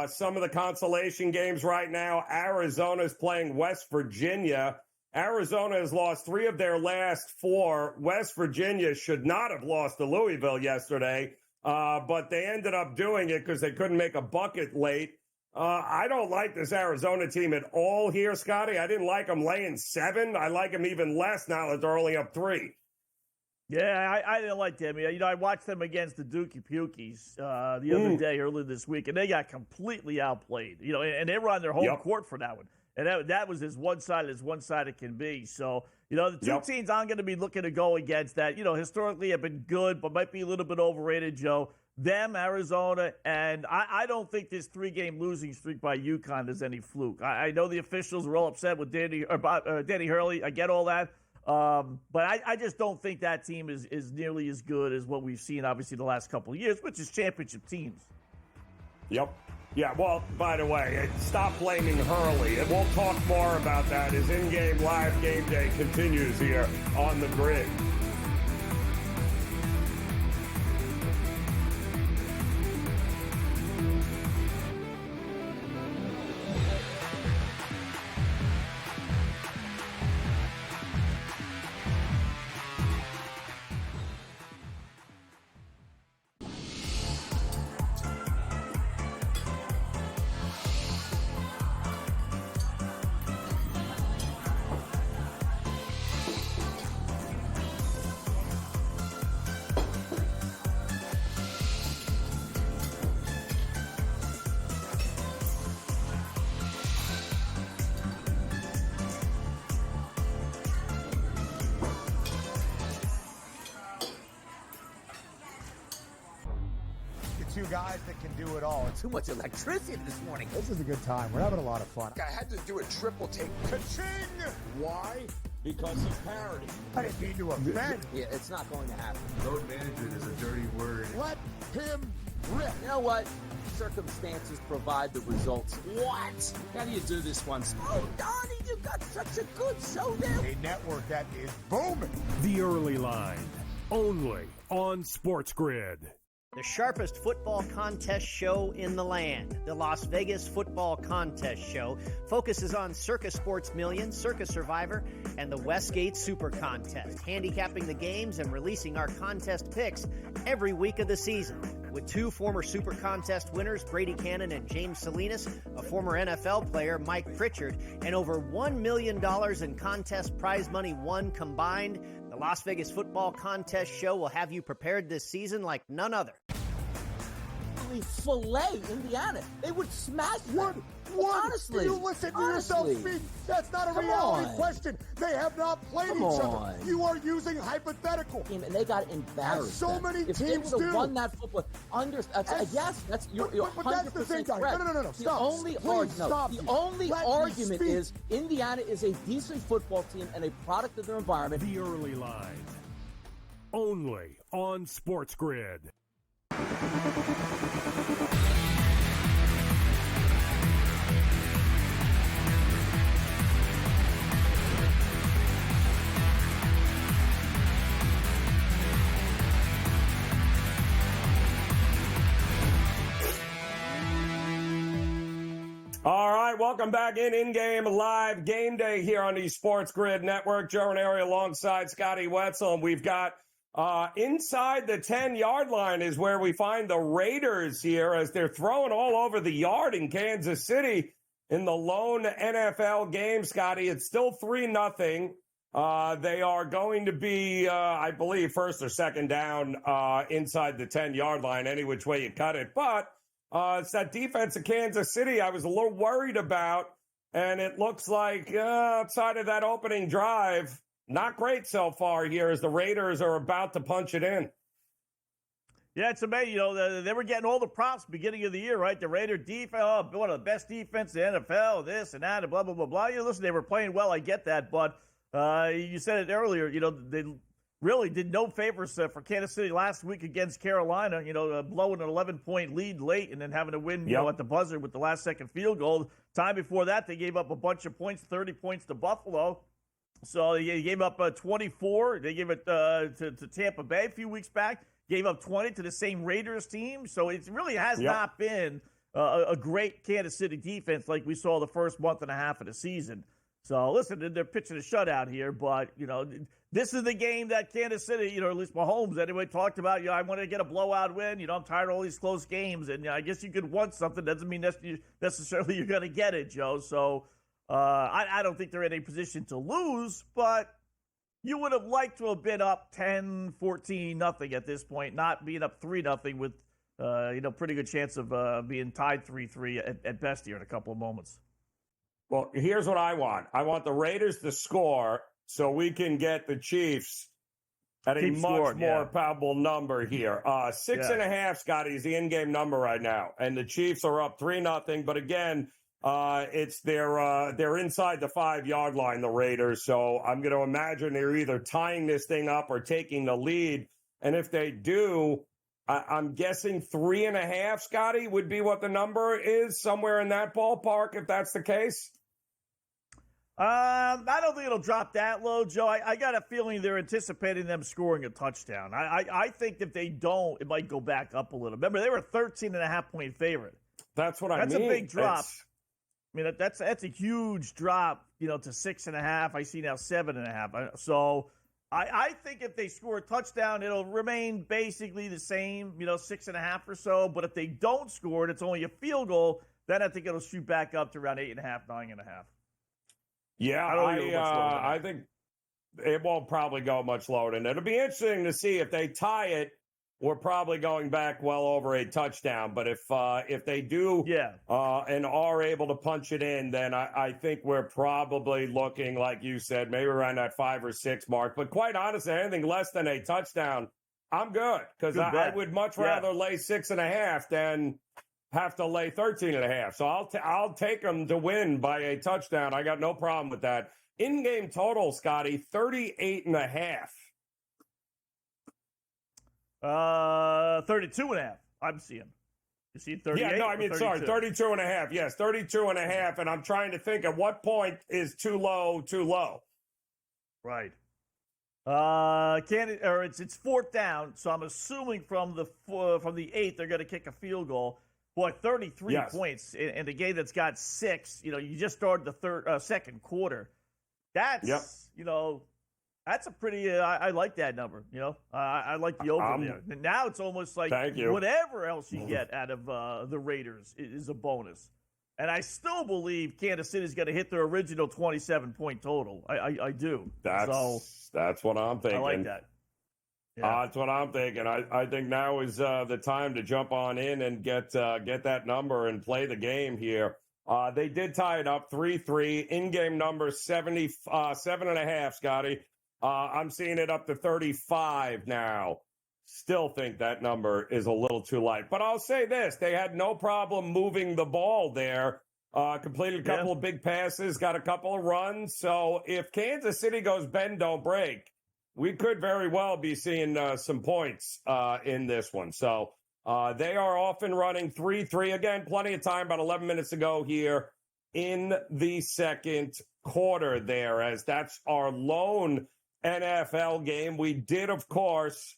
Some of the consolation games right now, Arizona is playing West Virginia. Arizona has lost 3 of their last 4. West Virginia should not have lost to Louisville yesterday, but they ended up doing it because they couldn't make a bucket late. I don't like this Arizona team at all here, Scotty. I didn't like them laying 7. I like them even less now that they're only up 3. Yeah, I didn't like them. I watched them against the Dookie Pukies the other day, earlier this week, and they got completely outplayed. And they were on their home court for that one. And that was as one-sided as one-sided can be. So, the two teams I'm going to be looking to go against that, historically have been good, but might be a little bit overrated, Joe. Them, Arizona, and I don't think this 3-game losing streak by UConn is any fluke. I know the officials were all upset with Danny Hurley. I get all that. But I just don't think that team is nearly as good as what we've seen, obviously, the last couple of years, which is championship teams. Yep. Yeah, well, by the way, stop blaming Hurley. And we'll talk more about that as in-game live game day continues here on the grid. Two guys that can do it all. Too much electricity this morning. This is a good time. We're having a lot of fun. I had to do a triple take. Ka-ching! Why? Because he's parody. I didn't mean to offend. Yeah, it's not going to happen. Load management is a dirty word. Let him rip. You know what? Circumstances provide the results. What? How do you do this one? Oh, Donnie, you got such a good show there. A network that is booming. The Early Line, only on SportsGrid. The sharpest football contest show in the land, the Las Vegas Football Contest Show, focuses on Circus Sports Million, Circus Survivor, and the Westgate Super Contest, handicapping the games and releasing our contest picks every week of the season. With two former Super Contest winners, Brady Cannon and James Salinas, a former NFL player, Mike Pritchard, and over $1 million in contest prize money won combined, the Las Vegas Football Contest Show will have you prepared this season like none other. Filet Indiana. They would smash them. Honestly. Do you listen to yourself speak? That's not a reality question. They have not played each other. You are using hypothetical. And they got embarrassed. As so many if teams they would do. have won that football, yes, that's you're but that's the thing, 100% guys. correct. No. The Stop. only argument is Indiana is a decent football team and a product of their environment. The Early Line, only on SportsGrid. All right, welcome back in-game live game day here on the SportsGrid Network. Joe Raineri alongside Scotty Wetzel. And we've got inside the 10-yard line is where we find the Raiders here as they're throwing all over the yard in Kansas City in the lone NFL game, Scotty. It's still 3-0. They are going to be, I believe, first or second down inside the 10-yard line, any which way you cut it. But it's that defense of Kansas City I was a little worried about, and it looks like outside of that opening drive, not great so far here as the Raiders are about to punch it in. Yeah, it's amazing. You know, they were getting all the props beginning of the year, right? The Raider defense, one of the best defense in the NFL, this and that, and blah, blah, blah, blah. You listen, they were playing well. I get that. But you said it earlier, you know, they really did no favors for Kansas City last week against Carolina, you know, blowing an 11-point lead late and then having to win, you know, at the buzzer with the last-second field goal. Time before that, they gave up a bunch of points, 30 points to Buffalo. So they gave up 24. They gave it to Tampa Bay a few weeks back. Gave up 20 to the same Raiders team. So it really has not been a great Kansas City defense like we saw the first month and a half of the season. So, listen, they're pitching a shutout here, but, you know, this is the game that Kansas City, you know, at least Mahomes anyway, talked about. You know, I want to get a blowout win. You know, I'm tired of all these close games. And I guess you could want something. Doesn't mean necessarily you're going to get it, Joe. So, I don't think they're in a position to lose, but you would have liked to have been up 10, 14, nothing at this point, not being up 3-0 with, you know, pretty good chance of being tied 3-3 at best here in a couple of moments. Well, here's what I want. I want the Raiders to score so we can get the Chiefs at a much more palpable number here. 6.5, Scotty, is the in-game number right now. And the Chiefs are up 3-0. But again, it's they're inside the 5-yard line, the Raiders. So I'm going to imagine they're either tying this thing up or taking the lead. And if they do, I'm guessing 3.5, Scotty, would be what the number is, somewhere in that ballpark, if that's the case. I don't think it'll drop that low, Joe. I got a feeling they're anticipating them scoring a touchdown. I think if they don't, it might go back up a little. Remember, they were a 13.5-point favorite. That's what I mean. That's a big drop. I mean, that's a huge drop, to 6.5. I see now 7.5. So I think if they score a touchdown, it'll remain basically the same, 6.5 or so. But if they don't score it, it's only a field goal, then I think it'll shoot back up to around 8.5, 9.5. Yeah, I think it won't probably go much lower than that. It'll be interesting to see if they tie it. We're probably going back well over a touchdown. But if they do and are able to punch it in, then I think we're probably looking, like you said, maybe around that 5 or 6 mark. But quite honestly, anything less than a touchdown, I'm good. Because I would much rather lay 6.5 than have to lay 13.5. So I'll take them to win by a touchdown. I got no problem with that. In-game total, Scotty, 38.5. 32.5. I'm seeing. You see 38? Yeah, no, I mean, sorry, 32.5. Yes, 32.5. And I'm trying to think at what point is too low. Right. It's fourth down, so I'm assuming from the 8 they're going to kick a field goal. Boy, 33 points in a game that's got 6. You just started the second quarter. That's that's a pretty. I like that number. I like the over there. And now it's almost like whatever else you get out of the Raiders is a bonus. And I still believe Kansas City is going to hit their original 27-point total. I do. That's what I'm thinking. I like that. Yeah. That's what I'm thinking. I think now is the time to jump on in and get that number and play the game here. They did tie it up 3-3. In-game number 77.5, Scotty. I'm seeing it up to 35 now. Still think that number is a little too light. But I'll say this. They had no problem moving the ball there. Completed a couple of big passes, got a couple of runs. So if Kansas City goes bend, don't break, we could very well be seeing some points in this one. So they are off and running 3-3. Again, plenty of time, about 11 minutes to go here in the second quarter there, as that's our lone NFL game. We did, of course,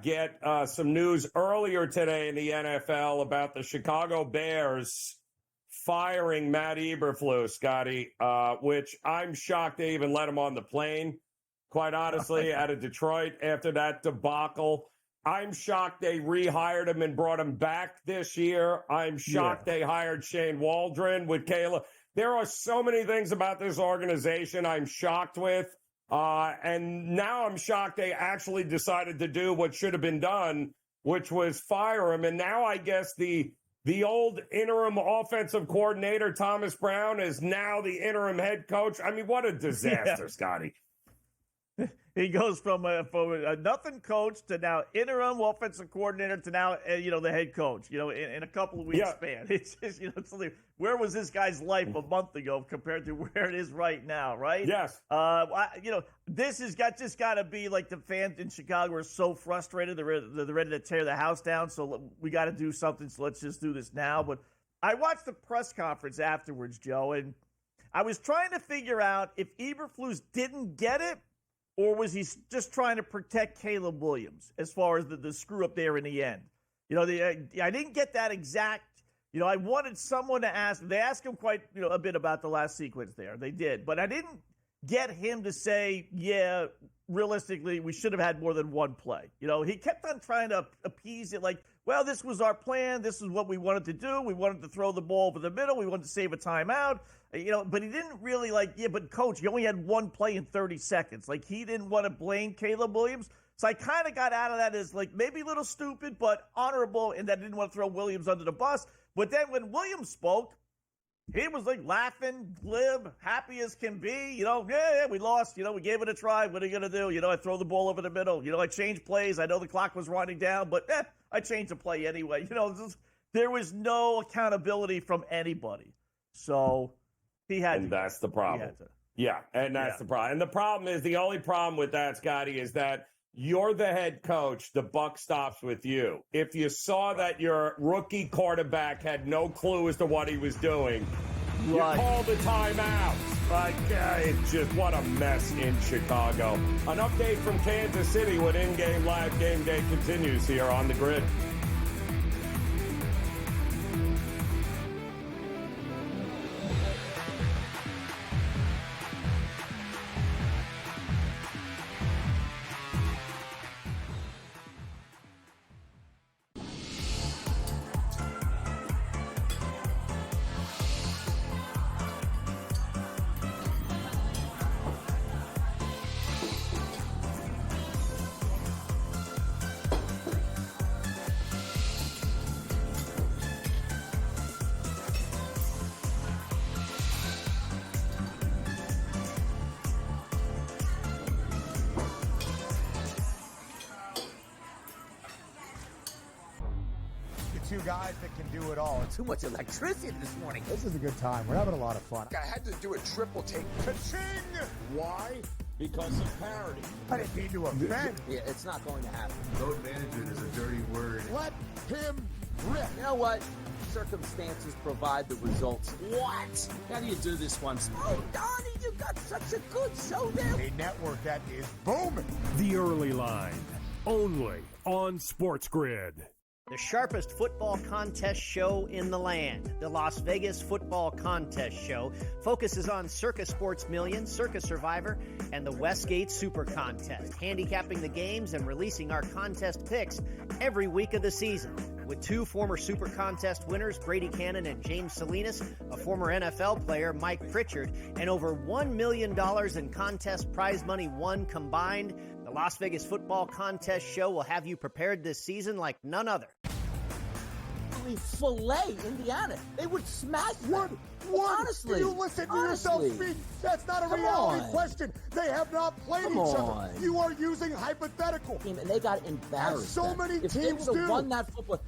get some news earlier today in the NFL about the Chicago Bears firing Matt Eberflus, Scotty, which I'm shocked they even let him on the plane. Quite honestly, out of Detroit after that debacle. I'm shocked they rehired him and brought him back this year. I'm shocked they hired Shane Waldron with Kayla. There are so many things about this organization I'm shocked with. And now I'm shocked they actually decided to do what should have been done, which was fire him. And now I guess the old interim offensive coordinator, Thomas Brown, is now the interim head coach. I mean, what a disaster, Scotty. He goes from a nothing coach to now interim offensive coordinator to now, the head coach, in a couple of weeks span. It's just, it's like, where was this guy's life a month ago compared to where it is right now, right? Yes. This has just got to be like the fans in Chicago are so frustrated. They're ready to tear the house down. So we got to do something. So let's just do this now. But I watched the press conference afterwards, Joe, and I was trying to figure out if Eberflus didn't get it, or was he just trying to protect Caleb Williams as far as the screw up there in the end? I didn't get that exact. I wanted someone to ask. They asked him quite a bit about the last sequence there. They did. But I didn't get him to say, realistically, we should have had more than one play. He kept on trying to appease it like, well, this was our plan. This is what we wanted to do. We wanted to throw the ball over the middle. We wanted to save a timeout. But he didn't really but coach, you only had one play in 30 seconds. Like, he didn't want to blame Caleb Williams. So I kind of got out of that as maybe a little stupid, but honorable, and that I didn't want to throw Williams under the bus. But then when Williams spoke, he was laughing, glib, happy as can be. We lost. We gave it a try. What are you going to do? I throw the ball over the middle. I changed plays. I know the clock was winding down, but I changed the play anyway. There was no accountability from anybody. So he had and that's the problem. And that's the problem. And the problem is, the only problem with that, Scotty, is that You're the head coach. The buck stops with you. If you saw that your rookie quarterback had no clue as to what he was doing, you call the timeout. It's just what a mess in Chicago. An update from Kansas City when in-game live game day continues here on the grid. Two guys that can do it all. Too much electricity this morning. This is a good time. We're having a lot of fun. I had to do a triple take. Ka-ching! Why? Because of parity. I didn't mean to offend. Yeah, it's not going to happen. Load management is a dirty word. Let him rip. You know what? Circumstances provide the results. What? How do you do this one? Oh, Donnie, you got such a good show there. A network that is booming. The Early Line, only on SportsGrid. The sharpest football contest show in the land, the Las Vegas Football Contest Show, focuses on Circa Sports Million, Circa Survivor, and the Westgate Super Contest, handicapping the games and releasing our contest picks every week of the season. With two former Super Contest winners, Brady Cannon and James Salinas, a former NFL player, Mike Pritchard, and over $1 million in contest prize money won combined, the Las Vegas Football Contest Show will have you prepared this season like none other. Fillet Indiana. They would smash them. What? Honestly. Do you listen to yourself speak? That's not a reality question. They have not played each other. You are using hypothetical. And they got embarrassed. As so many if teams they do. Won that football.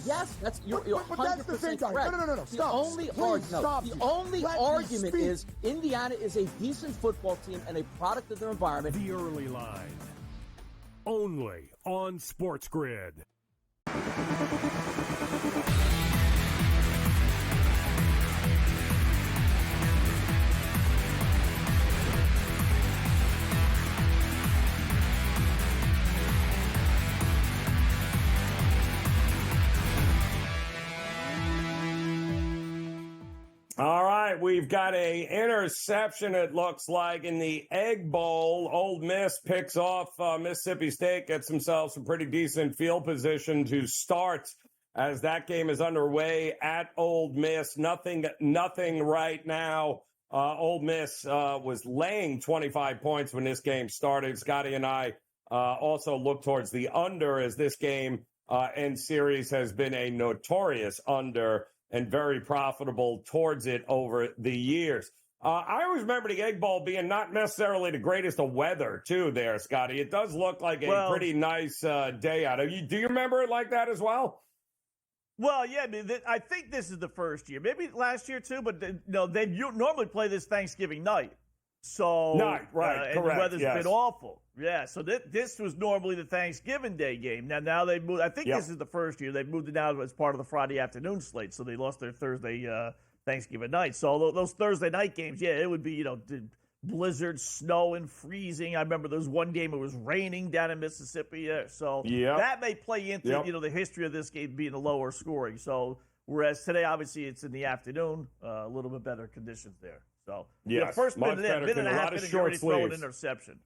Yes, that's you're but that's the thing, guys. No. Stop. The only argument is Indiana is a decent football team and a product of their environment. The Early Line, only on SportsGrid. All right, we've got a interception, it looks like, in the Egg Bowl. Ole Miss picks off Mississippi State, gets themselves some pretty decent field position to start as that game is underway at Ole Miss. Nothing right now. Ole Miss was laying 25 points when this game started. Scotty and I also look towards the under, as this game and series has been a notorious under and very profitable towards it over the years. I always remember the Egg Bowl being not necessarily the greatest of weather, too, there, Scotty. It does look like a pretty nice day out. Do you remember it like that as well? Well, yeah, I think this is the first year. Maybe last year, too, but they normally play this Thanksgiving night. So, right, correct. And the weather's been awful. Yeah, so this was normally the Thanksgiving Day game. Now they moved. I think this is the first year they've moved it now as part of the Friday afternoon slate. So they lost their Thursday Thanksgiving night. So those Thursday night games, it would be blizzard, snow, and freezing. I remember there was one game it was raining down in Mississippi. So that may play into the history of this game being a lower scoring. So whereas today, obviously, it's in the afternoon, a little bit better conditions there. So first minute and a half in, you're already throwing an interception.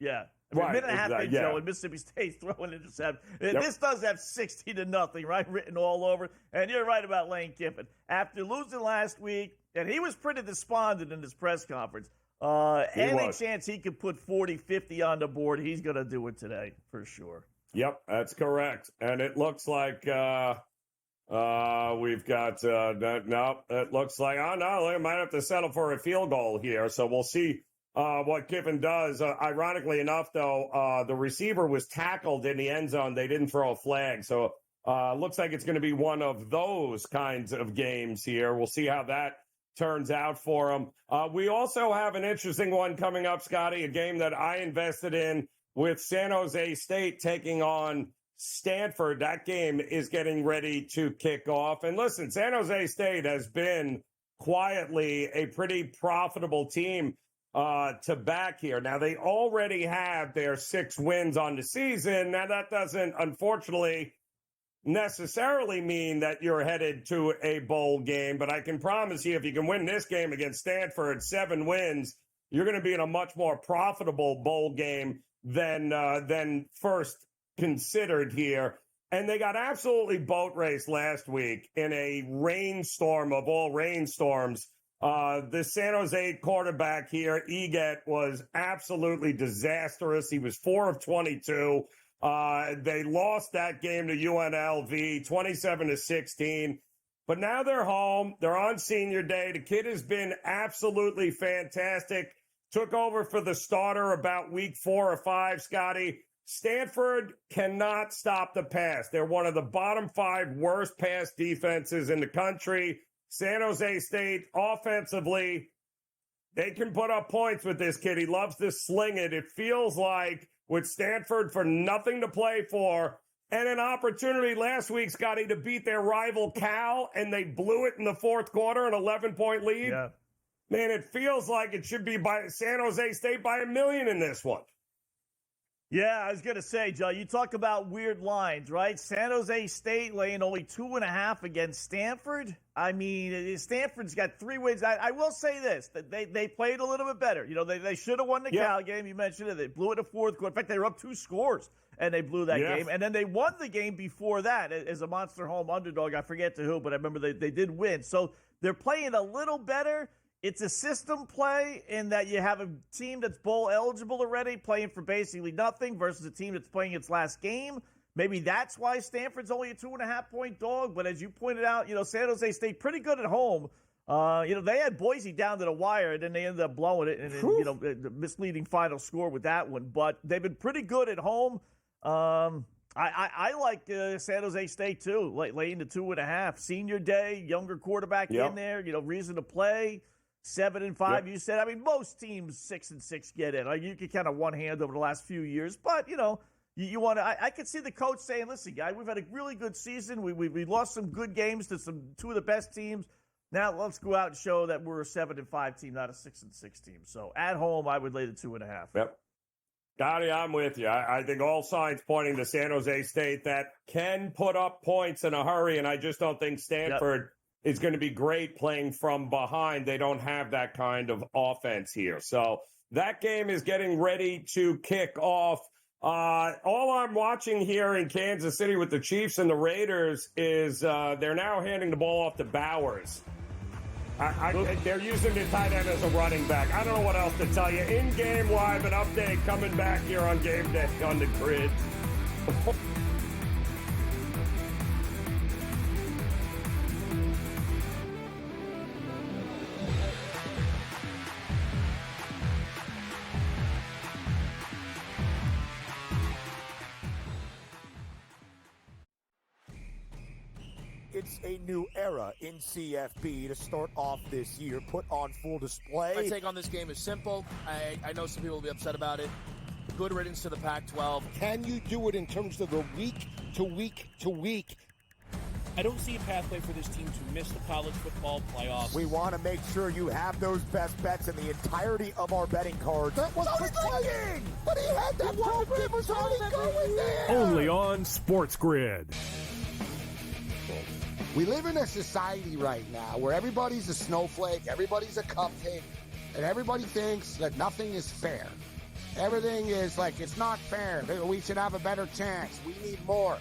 Yeah. Minute and a half in, Joe, and Mississippi State's throwing an interception. This does have 60-0, right, written all over. And you're right about Lane Kiffin. After losing last week, and he was pretty despondent in his press conference, any chance he could put 40-50 on the board, he's going to do it today for sure. Yep, that's correct. And it looks like we've got it looks like, they might have to settle for a field goal here. So we'll see what Kiffin does. Ironically enough, though, the receiver was tackled in the end zone. They didn't throw a flag. So looks like it's going to be one of those kinds of games here. We'll see how that turns out for him. We also have an interesting one coming up, Scotty, a game that I invested in with San Jose State taking on Stanford. That game is getting ready to kick off. And listen, San Jose State has been quietly a pretty profitable team to back here. Now, they already have their 6 wins on the season. Now, that doesn't, unfortunately, necessarily mean that you're headed to a bowl game, but I can promise you if you can win this game against Stanford, 7 wins, you're going to be in a much more profitable bowl game than first considered here. And they got absolutely boat raced last week in a rainstorm of all rainstorms. The San Jose quarterback here, Eget, was absolutely disastrous. He was 4 of 22. They lost that game to UNLV 27-16, but now they're home. They're on senior day. The kid has been absolutely fantastic. Took over for the starter about week 4 or 5, Scotty. Stanford cannot stop the pass. They're one of the bottom 5 worst pass defenses in the country. San Jose State offensively, they can put up points with this kid. He loves to sling it. It feels like with Stanford for nothing to play for and an opportunity last week, Scotty, to beat their rival Cal, and they blew it in the 4th quarter, an 11-point lead. Yeah. Man, it feels like it should be by San Jose State by 1 million in this one. Yeah, I was going to say, Joe, you talk about weird lines, right? San Jose State laying only 2.5 against Stanford. I mean, Stanford's got 3 wins. I will say this, that they played a little bit better. You know, they should have won the Cal game. You mentioned it. They blew it in the 4th quarter. In fact, they were up 2 scores, and they blew that game. And then they won the game before that as a monster home underdog. I forget to who, but I remember they did win. So they're playing a little better. It's a system play in that you have a team that's bowl eligible already playing for basically nothing versus a team that's playing its last game. Maybe that's why Stanford's only a 2.5-point dog. But as you pointed out, you know, San Jose State pretty good at home. You know, they had Boise down to the wire, and then they ended up blowing it. And then, you know, the misleading final score with that one. But they've been pretty good at home. I like San Jose State, too, laying the 2.5. Senior day, younger quarterback in there, you know, reason to play. 7-5, you said. I mean, most teams 6-6 get in. You can kind of one hand over the last few years, but you know, you want to. I could see the coach saying, "Listen, guy, we've had a really good season. We lost some good games to 2 of the best teams. Now let's go out and show that we're a 7-5 team, not a 6-6 team." So at home, I would lay the 2.5. Yep. Gotti, I'm with you. I think all signs pointing to San Jose State that can put up points in a hurry, and I just don't think Stanford is going to be great playing from behind. They don't have that kind of offense here. So that game is getting ready to kick off. All I'm watching here in Kansas City with the Chiefs and the Raiders is they're now handing the ball off to Bowers. They're using the tight end as a running back. I don't know what else to tell you. In-game live, an update coming back here on GameDay on the grid. It's a new era in CFB to start off this year, put on full display. My take on this game is simple. I know some people will be upset about it. Good riddance to the Pac-12. Can you do it in terms of the week to week to week? I don't see a pathway for this team to miss the college football playoffs. We want to make sure you have those best bets in the entirety of our betting cards. That was playing, but he had that program was already going there. Only on SportsGrid. We live in a society right now where everybody's a snowflake, everybody's a cupcake, and everybody thinks that nothing is fair. Everything is like, it's not fair. We should have a better chance. We need more.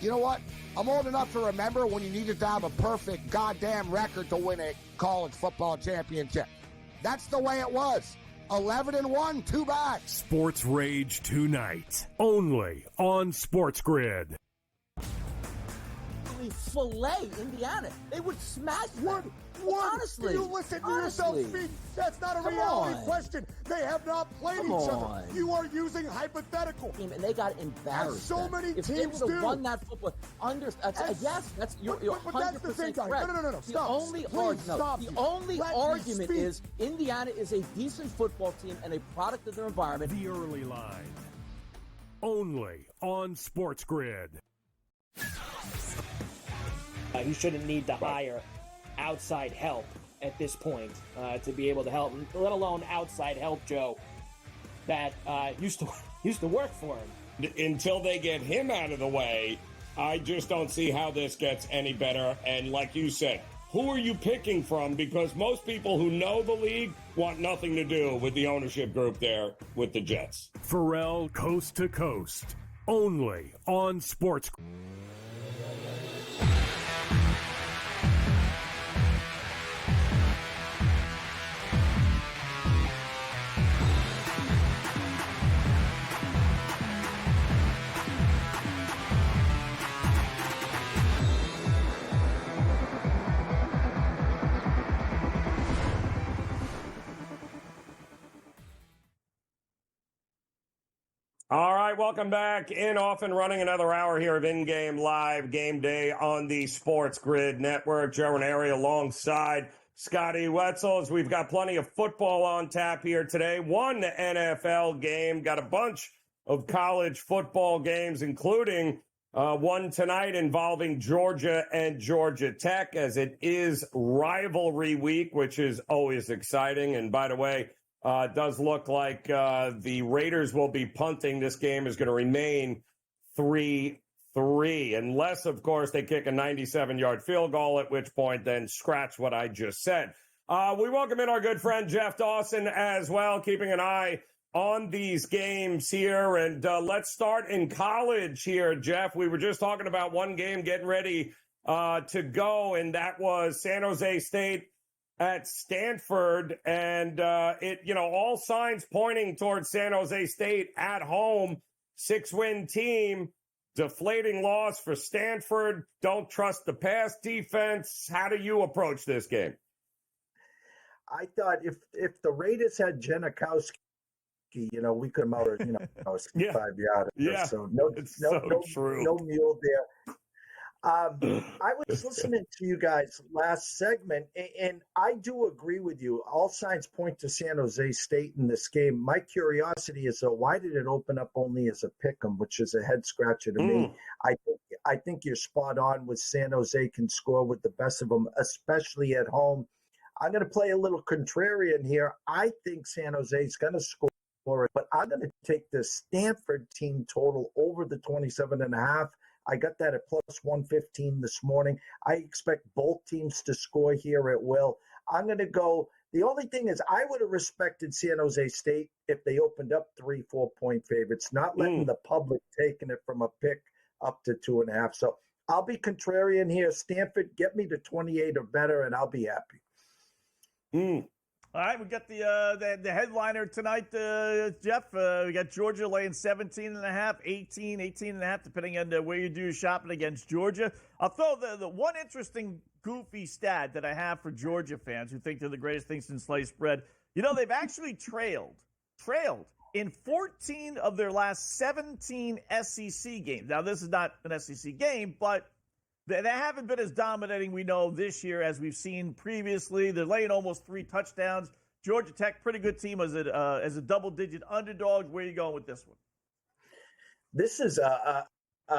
You know what? I'm old enough to remember when you needed to have a perfect goddamn record to win a college football championship. That's the way it was. 11-1, too bad. Sports Rage tonight, only on SportsGrid. Fillet Indiana. They would smash them. Honestly. Do you listen to yourself speak? That's not a reality question. They have not played each other. You are using hypothetical. And they got embarrassed. As so many if teams they would do. have won that football, yes, that's you're 100% correct. No. Stop. The only argument is Indiana is a decent football team and a product of their environment. The early line. only on SportsGrid. He shouldn't need to hire outside help at this point to be able to help him, let alone outside help, Joe, that used to work for him. Until they get him out of the way, I just don't see how this gets any better. And like you said, who are you picking from? Because most people who know the league want nothing to do with the ownership group there with the Jets. Pharrell Coast to Coast, only on SportsGrid. All right, welcome back. Off and running another hour here of in-game live game day on the Sports Grid Network. Joe Raineri alongside Scotty Wetzel, as we've got plenty of football on tap here today. One NFL game, got a bunch of college football games, including one tonight involving Georgia and Georgia Tech, as it is rivalry week, which is always exciting. And by the way, it does look like the Raiders will be punting. This game is going to remain 3-3, unless, of course, they kick a 97-yard field goal, at which point then scratch what I just said. We welcome in our good friend Jeff Dawson as well, keeping an eye on these games here. And let's start in college here, Jeff. We were just talking about one game getting ready to go, and that was San Jose State at Stanford, and all signs pointing towards San Jose State at home, 6-win team, deflating loss for Stanford. Don't trust the pass defense. How do you approach this game? I thought if the Raiders had Janikowski, we could have motored, 65 yards. Yeah, so no mule there. I was listening to you guys last segment, and I do agree with you. All signs point to San Jose State in this game. My curiosity is, why did it open up only as a pick'em, which is a head scratcher to me? I think you're spot on with San Jose can score with the best of them, especially at home. I'm going to play a little contrarian here. I think San Jose is going to score it, but I'm going to take the Stanford team total over the 27.5. I got that at plus 115 this morning. I expect both teams to score here at will. I'm going to go. The only thing is, I would have respected San Jose State if they opened up 3-4 point favorites, not letting the public taking it from a pick up to 2.5. So I'll be contrarian here. Stanford, get me to 28 or better, and I'll be happy. All right, we got the headliner tonight, Jeff. We got Georgia laying 17.5, 18.5, depending on where you do your shopping against Georgia. I'll throw the one interesting goofy stat that I have for Georgia fans who think they're the greatest thing since sliced bread. They've actually trailed in 14 of their last 17 SEC games. Now, this is not an SEC game, but they haven't been as dominating, we know, this year as we've seen previously. They're laying almost 3 touchdowns. Georgia Tech, pretty good team as a double-digit underdog. Where are you going with this one? This is a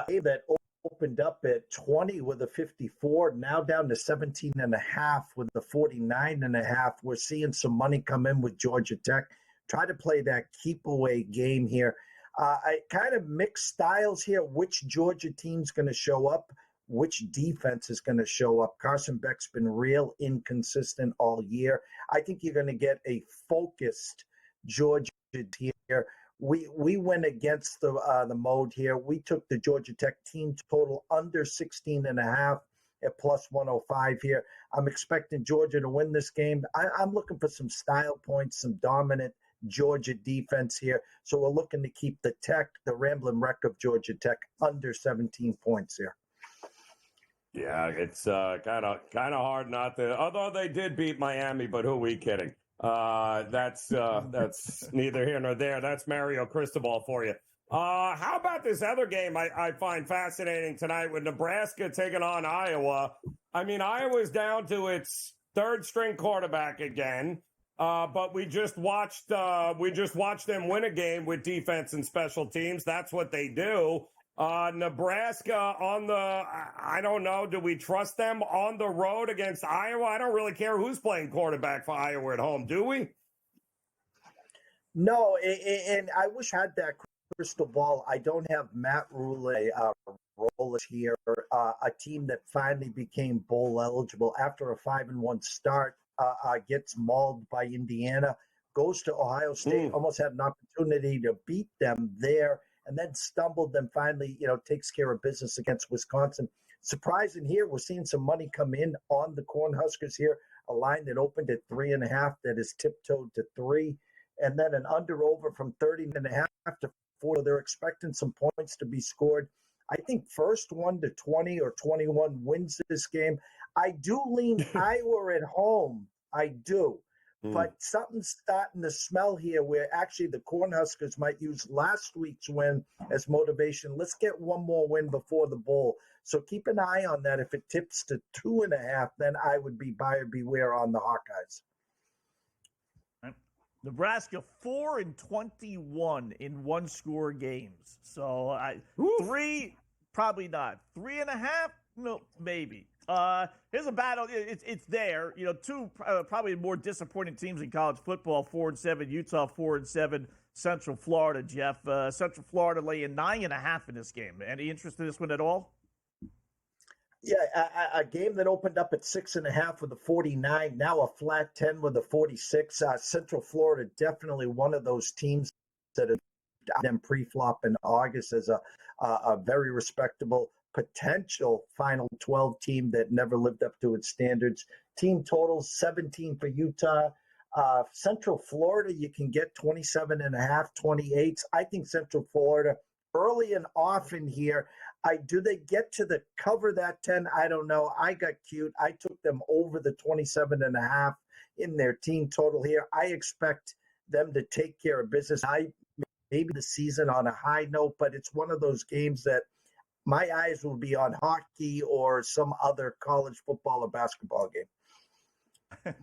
game that opened up at 20 with a 54, now down to 17.5 with the 49.5. We're seeing some money come in with Georgia Tech. Try to play that keep-away game here. I kind of mixed styles here. Which Georgia team's going to show up? Which defense is going to show up? Carson Beck's been real inconsistent all year. I think you're going to get a focused Georgia here. We went against the mode here. We took the Georgia Tech team total under 16.5 at plus 105 here. I'm expecting Georgia to win this game. I'm looking for some style points, some dominant Georgia defense here. So we're looking to keep the rambling wreck of Georgia Tech under 17 points here. Yeah, it's kind of hard not to. Although they did beat Miami, but who are we kidding? That's neither here nor there. That's Mario Cristobal for you. How about this other game I find fascinating tonight with Nebraska taking on Iowa? I mean, Iowa's down to its third-string quarterback again. but we just watched them win a game with defense and special teams. That's what they do. Nebraska I don't know. Do we trust them on the road against Iowa? I don't really care who's playing quarterback for Iowa at home, do we? No, and I wish I had that crystal ball. I don't have Matt Rule rollers here, a team that finally became bowl eligible after a 5-1 start, gets mauled by Indiana, goes to Ohio State, almost had an opportunity to beat them there, and then stumbled, then finally, takes care of business against Wisconsin. Surprising here, we're seeing some money come in on the Cornhuskers here, a line that opened at 3.5 that is tiptoed to 3, and then an under-over from 30.5 to 4. They're expecting some points to be scored. I think first 1 to 20 or 21 wins this game. I do lean Iowa at home. I do. But something's starting to smell here where actually the Cornhuskers might use last week's win as motivation. Let's get one more win before the bowl. So keep an eye on that. If it tips to 2.5, then I would be buyer beware on the Hawkeyes. Nebraska 4-21 in one-score games. So 3, probably not. 3.5, no, maybe. Here's a battle. It's there. Two probably more disappointing teams in college football: 4-7 Utah, 4-7 Central Florida. Jeff, Central Florida laying 9.5 in this game. Any interest in this one at all? Yeah, a game that opened up at 6.5 with a 49, now a flat 10 with a 46. Central Florida, definitely one of those teams that have them pre-flop in August as a very respectable potential Final 12 team that never lived up to its standards. Team totals 17 for Utah. Central Florida, you can get 27.5, 28. I think Central Florida early and often here. Do they get to the cover that 10? I don't know. I got cute. I took them over the 27.5 in their team total here. I expect them to take care of business. Maybe the season on a high note, but it's one of those games that my eyes will be on hockey or some other college football or basketball game.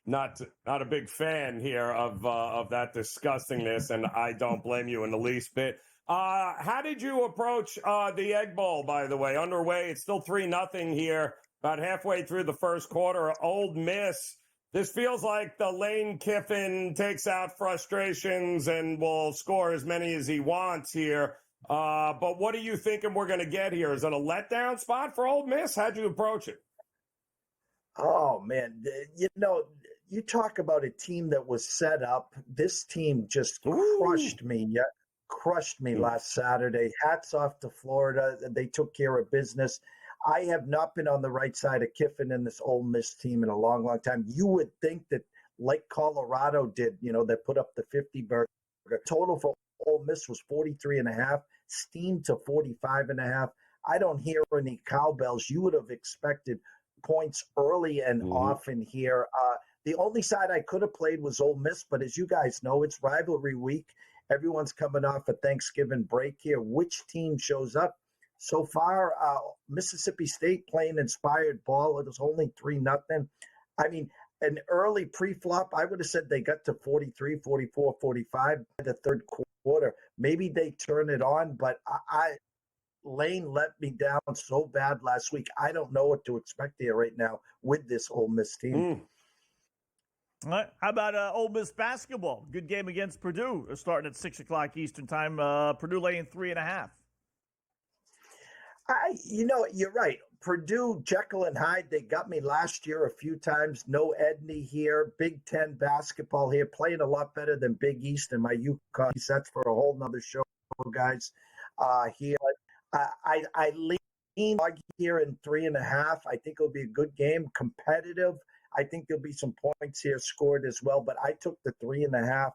Not a big fan here of that disgustingness, and I don't blame you in the least bit. How did you approach the Egg Bowl, by the way? Underway, it's still 3-0 here, about halfway through the first quarter. Old Miss, this feels like the Lane Kiffin takes out frustrations and will score as many as he wants here. But what are you thinking we're going to get here? Is it a letdown spot for Old Miss? How'd you approach it? Oh, man. You talk about a team that was set up. This team just crushed me last Saturday. Hats off to Florida. They took care of business. I have not been on the right side of Kiffin in this Ole Miss team in a long, long time. You would think that like Colorado did, that put up the 50 burger. Total for Ole Miss was 43.5, steamed to 45.5. I don't hear any cowbells. You would have expected points early and often here. The only side I could have played was Ole Miss, but as you guys know, it's rivalry week. Everyone's coming off a Thanksgiving break here. Which team shows up? So far, Mississippi State playing inspired ball. It was only 3-0. I mean, an early pre-flop, I would have said they got to 43, 44, 45 by the third quarter. Maybe they turn it on, but Lane let me down so bad last week. I don't know what to expect here right now with this Ole Miss team. All right. How about Ole Miss basketball? Good game against Purdue, starting at 6 o'clock Eastern time. Purdue laying 3.5. You're right. Purdue, Jekyll and Hyde, they got me last year a few times. No Edney here. Big Ten basketball here. Playing a lot better than Big East and my UConn. That's for a whole nother show, guys. Here, I lean here in 3.5. I think it'll be a good game, competitive. I think there'll be some points here scored as well, but I took the 3.5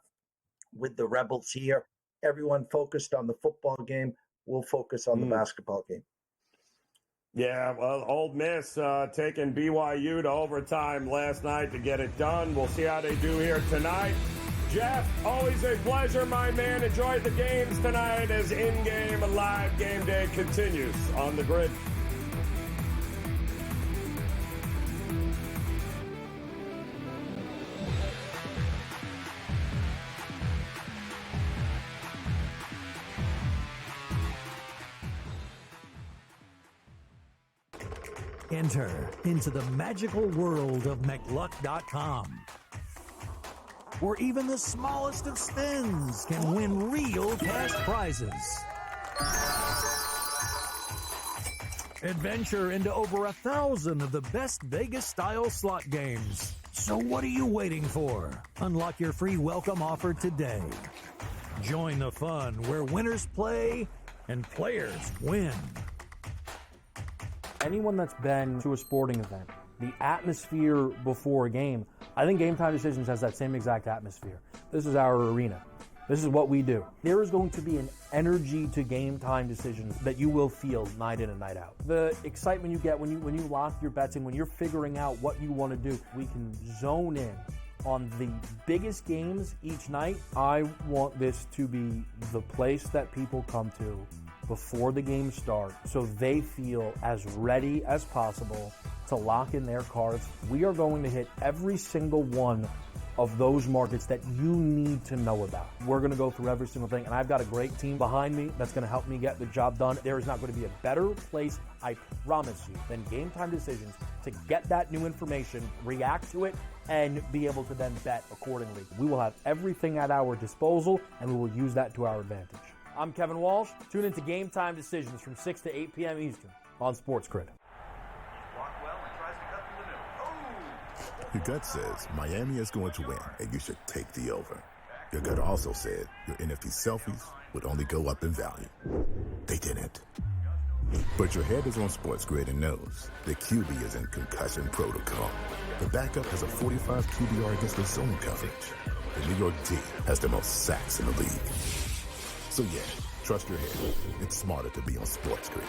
with the Rebels here. Everyone focused on the football game. We'll focus on the basketball game. Yeah, well, Ole Miss taking BYU to overtime last night to get it done. We'll see how they do here tonight. Jeff, always a pleasure, my man. Enjoy the games tonight as in-game live game day continues on the grid. Enter into the magical world of McLuck.com, where even the smallest of spins can win real cash prizes. Adventure into over 1,000 of the best Vegas-style slot games. So what are you waiting for? Unlock your free welcome offer today. Join the fun where winners play and players win. Anyone that's been to a sporting event, the atmosphere before a game, I think Game Time Decisions has that same exact atmosphere. This is our arena. This is what we do. There is going to be an energy to Game Time Decisions that you will feel night in and night out. The excitement you get when you lock your bets in, when you're figuring out what you want to do, we can zone in on the biggest games each night. I want this to be the place that people come to before the game starts so they feel as ready as possible to lock in their cards. We are going to hit every single one of those markets that you need to know about. We're going to go through every single thing, and I've got a great team behind me that's going to help me get the job done. There is not going to be a better place, I promise you, than Game Time Decisions to get that new information, react to it, and be able to then bet accordingly. We will have everything at our disposal, and we will use that to our advantage. I'm Kevin Walsh. Tune into Game Time Decisions from 6 to 8 p.m. Eastern on SportsGrid. Your gut says Miami is going to win, and you should take the over. Your gut also said your NFT selfies would only go up in value. They didn't. But your head is on SportsGrid and knows the QB is in concussion protocol. The backup has a 45 QBR against the zone coverage. The New York D has the most sacks in the league. So yeah, trust your head. It's smarter to be on SportsGrid.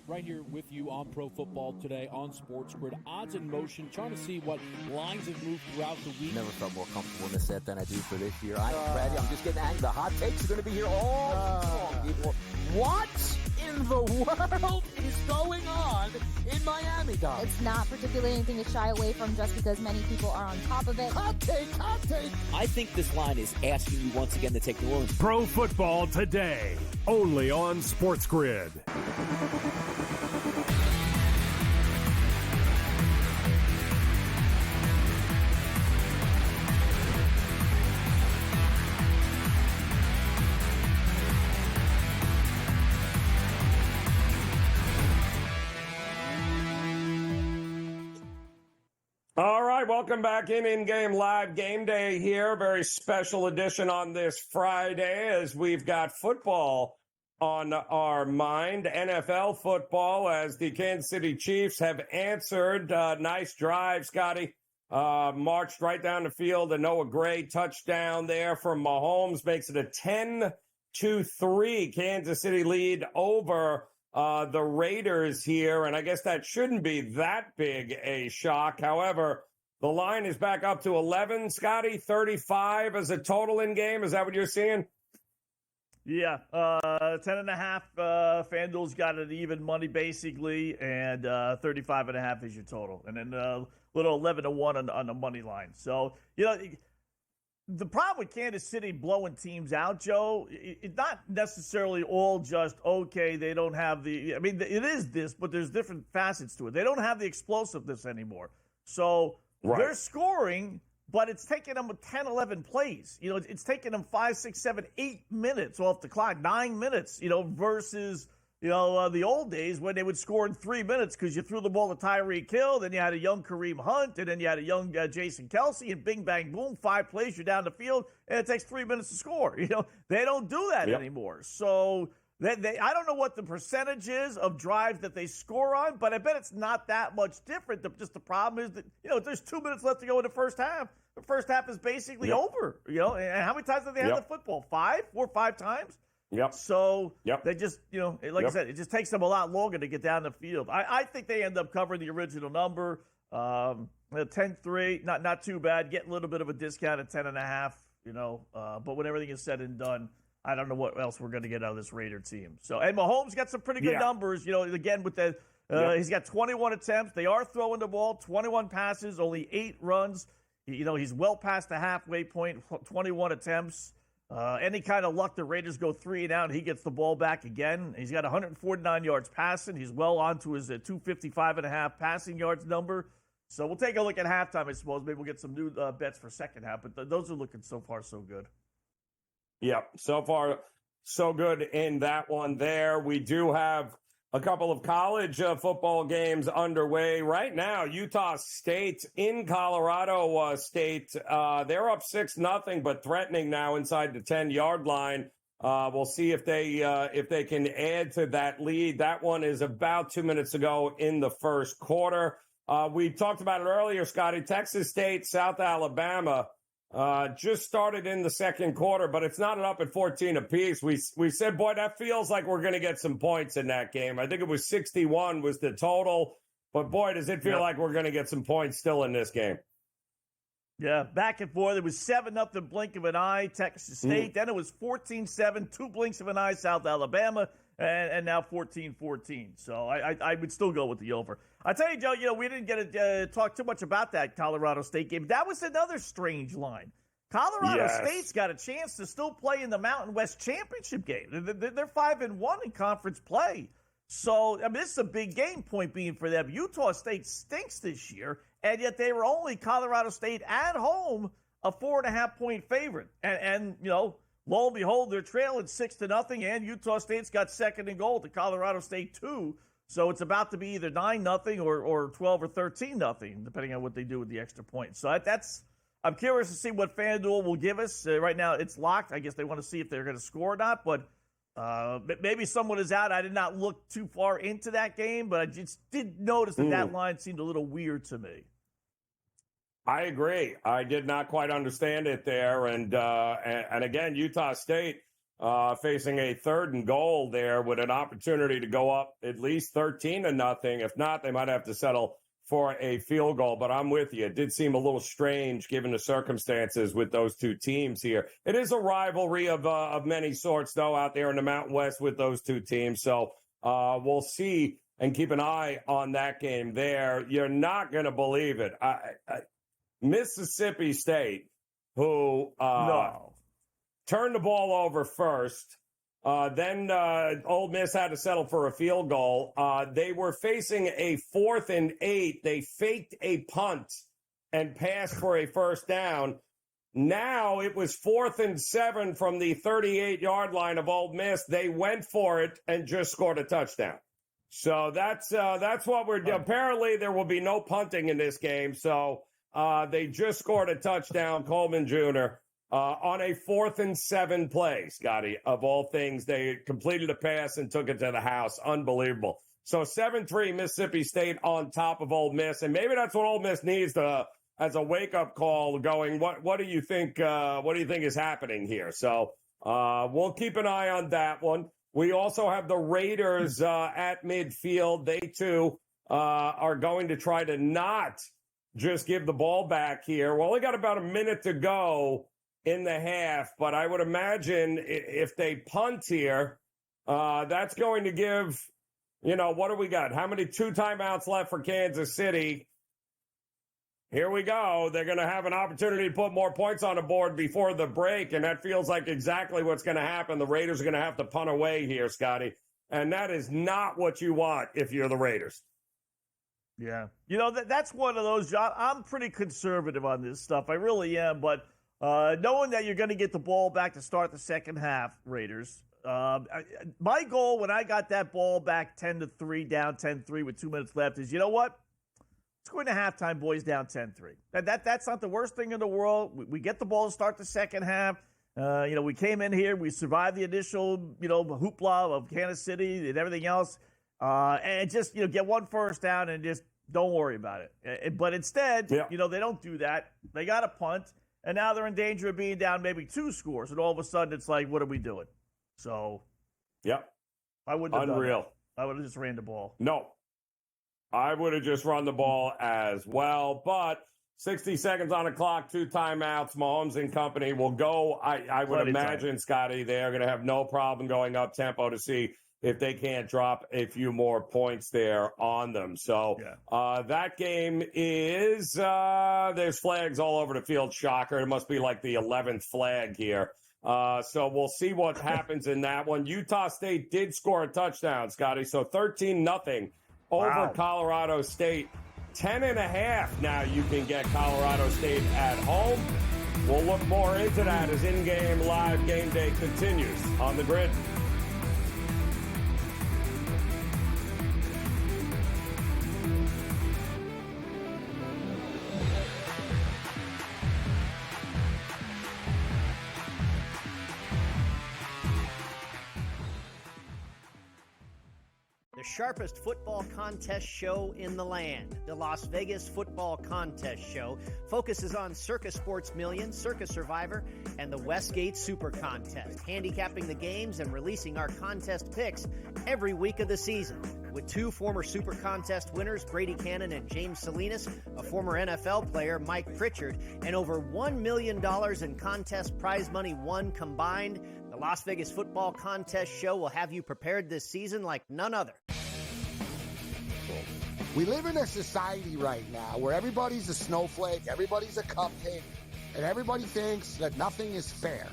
Right here with you on Pro Football Today on SportsGrid. Odds in motion, trying to see what lines have moved throughout the week. Never felt more comfortable in the set than I do for this year. Brady, I'm just getting angry. The hot takes are going to be here all long, people. What in the world is going on in Miami, Dom? It's not particularly anything to shy away from just because many people are on top of it. Hot take, hot take. I think this line is asking you once again to take New Orleans. Pro Football Today, only on SportsGrid. All right, welcome back in-game live game day here. Very special edition on this Friday as we've got football on our mind. NFL football as the Kansas City Chiefs have answered. Nice drive, Scotty. Marched right down the field. A Noah Gray touchdown there from Mahomes makes it a 10-3 Kansas City lead over the Raiders here, and I guess that shouldn't be that big a shock. However, the line is back up to 11. Scotty, 35 as a total in game. Is that what you're seeing? Yeah, 10.5. FanDuel's got it even money basically, and 35.5 is your total, and then a little 11-1 on the money line. So the problem with Kansas City blowing teams out, Joe, it's not necessarily all just, okay, they don't have it is this, but there's different facets to it. They don't have the explosiveness anymore. So they're scoring, but it's taking them 10, 11 plays. It's taking them 5, 6, 7, 8 minutes off the clock, 9 minutes, versus the old days when they would score in 3 minutes because you threw the ball to Tyreek Hill, then you had a young Kareem Hunt, and then you had a young Jason Kelsey, and bing, bang, boom, 5 plays, you're down the field, and it takes 3 minutes to score. They don't do that anymore. So I don't know what the percentage is of drives that they score on, but I bet it's not that much different. Just the problem is that, there's 2 minutes left to go in the first half. The first half is basically over, and how many times have they had the football? 4 or 5 times? Yep. So they just, I said, it just takes them a lot longer to get down the field. I think they end up covering the original number, 10-3, not too bad. Get a little bit of a discount at 10.5, but when everything is said and done, I don't know what else we're going to get out of this Raider team. So, and Mahomes got some pretty good numbers, again with the, he's got 21 attempts. They are throwing the ball, 21 passes, only 8 runs. He's well past the halfway point, 21 attempts. Any kind of luck, the Raiders go 3 and out, and he gets the ball back again. He's got 149 yards passing. He's well onto his 255.5 passing yards number. So we'll take a look at halftime, I suppose. Maybe we'll get some new bets for second half, but those are looking so far so good. Yeah, so far so good in that one there. We do have a couple of college football games underway right now. Utah State in Colorado State. They're up 6-0, but threatening now inside the 10-yard line. We'll see if they can add to that lead. That one is about 2 minutes ago in the first quarter. We talked about it earlier, Scotty. Texas State, South Alabama. Just started in the second quarter, but it's not up at 14 apiece. We said, boy, that feels like we're going to get some points in that game. I think it was 61 was the total, but boy, does it feel like we're going to get some points still in this game. Yeah, back and forth. It was 7-0 blink of an eye, Texas State. Then it was 14-7, 2 blinks of an eye, South Alabama, and now 14-14. So I would still go with the over. I tell you, Joe, we didn't get to talk too much about that Colorado State game. That was another strange line. Colorado State's got a chance to still play in the Mountain West Championship game. They're 5-1 in conference play. So, I mean, this is a big game, point being for them. Utah State stinks this year, and yet they were only Colorado State at home a 4.5-point favorite. And lo and behold, they're trailing 6-0, and Utah State's got second and goal to Colorado State 2. So it's about to be either 9-0 or 12 or 13-0, depending on what they do with the extra point. So I'm curious to see what FanDuel will give us. Right now, it's locked. I guess they want to see if they're going to score or not, but maybe someone is out. I did not look too far into that game, but I just did notice that line seemed a little weird to me. I agree. I did not quite understand it there. And again, Utah State facing a 3rd and goal there with an opportunity to go up at least 13-0. If not, they might have to settle for a field goal. But I'm with you. It did seem a little strange given the circumstances with those two teams here. It is a rivalry of many sorts, though, out there in the Mountain West with those two teams. So we'll see and keep an eye on that game there. You're not going to believe it. Mississippi State, who turned the ball over first. Then Ole Miss had to settle for a field goal. They were facing a 4th and 8. They faked a punt and passed for a first down. Now it was 4th and 7 from the 38-yard line of Ole Miss. They went for it and just scored a touchdown. So that's what we're doing. Apparently there will be no punting in this game. So they just scored a touchdown, Coleman Jr., on a 4th and 7 play, Scotty. Of all things, they completed a pass and took it to the house. Unbelievable. So 7-3 Mississippi State on top of Ole Miss, and maybe that's what Ole Miss needs as a wake-up call. Going, what do you think? What do you think is happening here? So we'll keep an eye on that one. We also have the Raiders at midfield. They too are going to try to not just give the ball back here. We only got about a minute to go in the half, but I would imagine if they punt here, that's going to give, what do we got? How many 2 timeouts left for Kansas City? Here we go. They're going to have an opportunity to put more points on the board before the break, and that feels like exactly what's going to happen. The Raiders are going to have to punt away here, Scotty, and that is not what you want if you're the Raiders. Yeah. That's one of those, John. I'm pretty conservative on this stuff. I really am, but knowing that you're going to get the ball back to start the second half, Raiders, my goal when I got that ball back 10-3, down 10-3 with 2 minutes left is, you know what? Let's go into halftime, boys, down 10-3. That's not the worst thing in the world. We get the ball to start the second half. We came in here. We survived the initial, hoopla of Kansas City and everything else. And just, get one first down and just don't worry about it. But instead, they don't do that. They got a punt. And now they're in danger of being down maybe 2 scores. And all of a sudden, it's like, what are we doing? So, I wouldn't have done that. I would have just ran the ball. No, I would have just run the ball as well. But 60 seconds on the clock, 2 timeouts. Mahomes and company will go. I would imagine, Scotty, they're going to have no problem going up tempo to see if they can't drop a few more points there on them. So that game is, there's flags all over the field. Shocker. It must be like the 11th flag here So we'll see what happens in that one. Utah State did score a touchdown, Scotty. So 13-0 over Colorado State. 10.5 now you can get Colorado State at home. We'll look more into that as in-game live game day continues on the grid. The sharpest football contest show in the land, the Las Vegas Football Contest Show, focuses on Circus Sports Million, Circus Survivor, and the Westgate Super Contest, handicapping the games and releasing our contest picks every week of the season. With two former Super Contest winners, Brady Cannon and James Salinas, a former NFL player, Mike Pritchard, and over $1 million in contest prize money won combined, the Las Vegas Football Contest Show will have you prepared this season like none other. We live in a society right now where everybody's a snowflake, everybody's a cupcake, and everybody thinks that nothing is fair.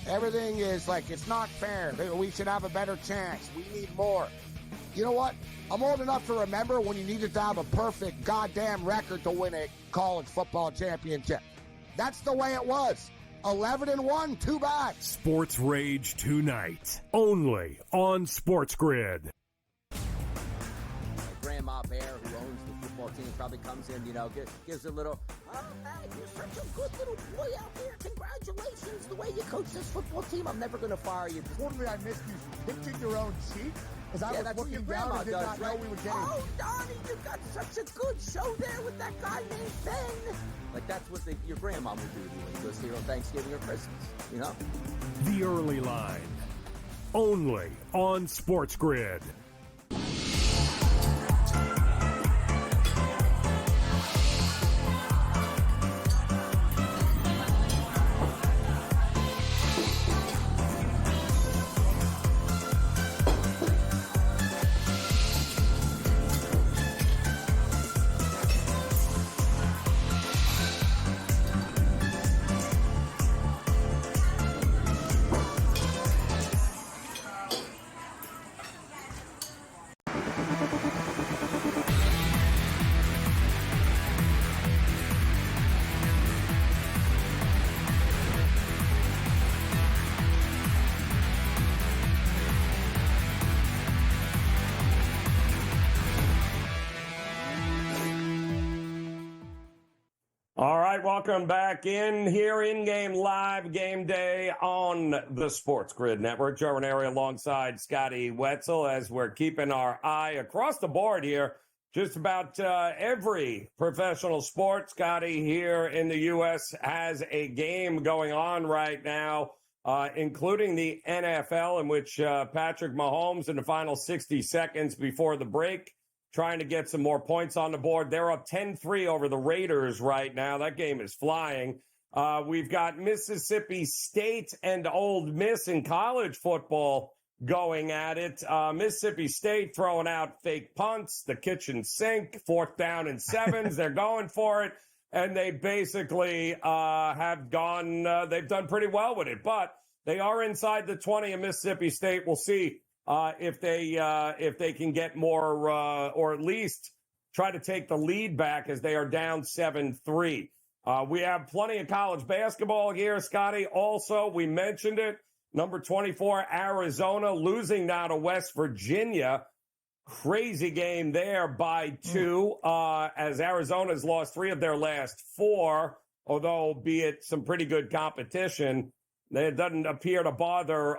Everything is like, it's not fair. We should have a better chance. We need more. You know what? I'm old enough to remember when you needed to have a perfect goddamn record to win a college football championship. That's the way it was. 11-1, too bad. Sports Rage tonight, only on SportsGrid. Grandma Bear, who owns the football team, probably comes in, gives a little, oh, man, you're such a good little boy out there. Congratulations, the way you coach this football team. I'm never going to fire you. Totally, I missed you pinching your own cheek as I was looking down and did not know we were getting. Oh, Donnie, you got such a good show there with that guy named Ben. Like, that's what your grandma would do to you when you go see her on Thanksgiving or Christmas, The Early Line, only on SportsGrid. All right, welcome back in here, in-game live game day on the SportsGrid Network. Joe Raineri alongside Scotty Wetzel as we're keeping our eye across the board here. Just about every professional sport, Scotty, here in the U.S. has a game going on right now, including the NFL, in which Patrick Mahomes in the final 60 seconds before the break trying to get some more points on the board. They're up 10-3 over the Raiders right now. That game is flying. We've got Mississippi State and Ole Miss in college football going at it. Mississippi State throwing out fake punts, the kitchen sink, 4th down and 7s. They're going for it, and they basically have gone, they've done pretty well with it. But they are inside the 20 of Mississippi State. We'll see if they can get more or at least try to take the lead back as they are down 7-3. We have plenty of college basketball here, Scotty. Also, we mentioned it, number 24, Arizona, losing now to West Virginia. Crazy game there by 2, as Arizona's lost 3 of their last 4, although be it some pretty good competition. It doesn't appear to bother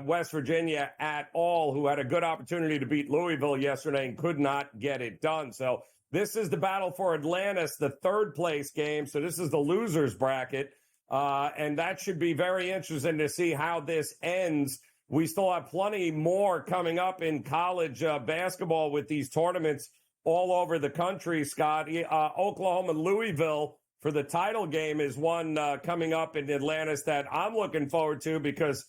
West Virginia at all, who had a good opportunity to beat Louisville yesterday and could not get it done. So this is the battle for Atlantis, the 3rd place game. So this is the losers bracket. And that should be very interesting to see how this ends. We still have plenty more coming up in college basketball with these tournaments all over the country, Scott. Oklahoma, Louisville for the title game is one coming up in Atlantis that I'm looking forward to, because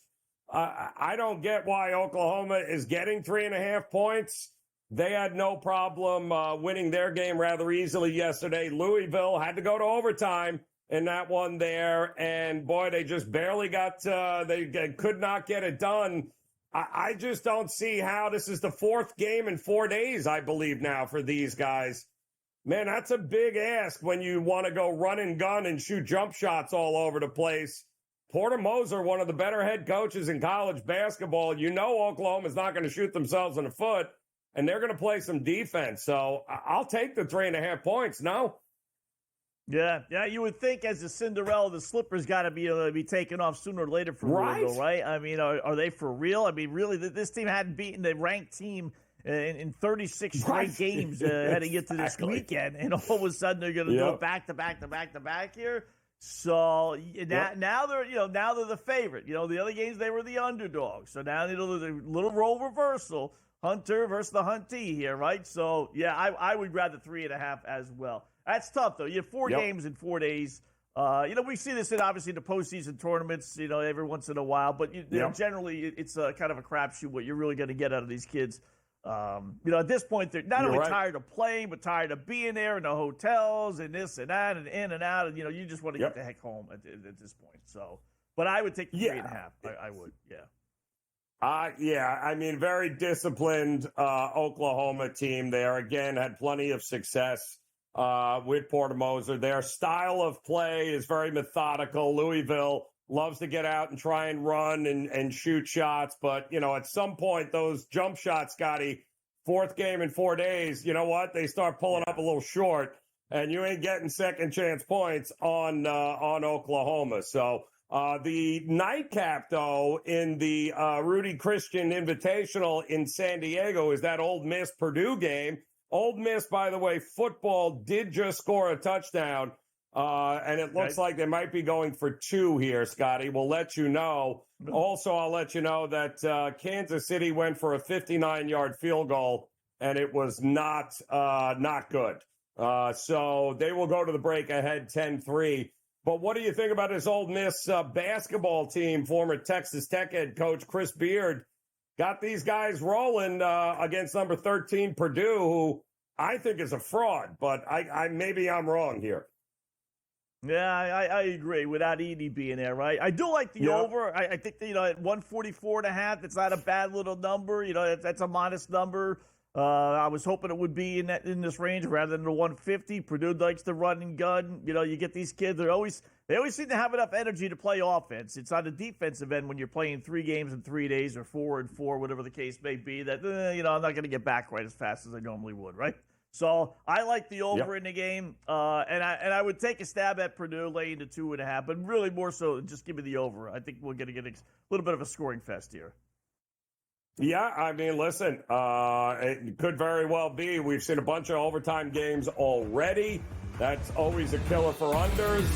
I don't get why Oklahoma is getting 3.5 points. They had no problem winning their game rather easily yesterday. Louisville had to go to overtime. in that one there. And, boy, they just barely got they could not get it done. I just don't see how this is the fourth game in 4 days, I believe, now for these guys. Man, that's a big ask when you want to go run and gun and shoot jump shots all over the place. Porter Moser, one of the better head coaches in college basketball. You know Oklahoma's not going to shoot themselves in the foot, and they're going to play some defense. So I'll take the 3.5 points, no? Yeah, you would think as a Cinderella, the slipper's got to be taken off sooner or later for Louisville, right? I mean, are they for real? I mean, really, this team hadn't beaten a ranked team in 36 straight games heading into this weekend, and all of a sudden they're going to do it back to back here. So now they're the favorite. The other games they were the underdog. So now there's a little role reversal. Hunter versus the huntee here, right? So I would grab the 3.5 as well. That's tough though. You have 4 games in 4 days. We see this in obviously the postseason tournaments. Every once in a while, but generally it's a kind of a crapshoot what you're really going to get out of these kids. At this point, they're not only tired of playing, but tired of being there in the hotels and this and that and in and out. And, you just want to get the heck home at this point. So, but I would take the 3.5. I would, I mean, very disciplined Oklahoma team there. Again, had plenty of success with Porter Moser. Their style of play is very methodical. Louisville loves to get out and try and run and shoot shots. But, at some point, those jump shots, Scotty, fourth game in 4 days, you know what? They start pulling up a little short, and you ain't getting second chance points on Oklahoma. So the nightcap, though, in the Rudy Christian Invitational in San Diego is that Ole Miss Purdue game. Ole Miss, by the way, football did just score a touchdown. And it looks like they might be going for 2 here, Scotty. We'll let you know. Also, I'll let you know that Kansas City went for a 59-yard field goal, and it was not good. So they will go to the break ahead 10-3. But what do you think about this Ole Miss basketball team? Former Texas Tech head coach Chris Beard got these guys rolling against number 13 Purdue, who I think is a fraud, but maybe I'm wrong here. Yeah, I agree without Edey being there, right? I do like the over. I think that, at 144.5, it's not a bad little number. That's a modest number. I was hoping it would be in this range rather than the 150. Purdue likes to run and gun. You get these kids. They always seem to have enough energy to play offense. It's on the defensive end when you're playing 3 games in 3 days or 4 and 4, whatever the case may be. That I'm not going to get back right as fast as I normally would, right? So I like the over in the game, and I would take a stab at Purdue laying to 2.5, but really more so just give me the over. I think we're going to get a little bit of a scoring fest here. Yeah, I mean, listen, it could very well be. We've seen a bunch of overtime games already. That's always a killer for unders.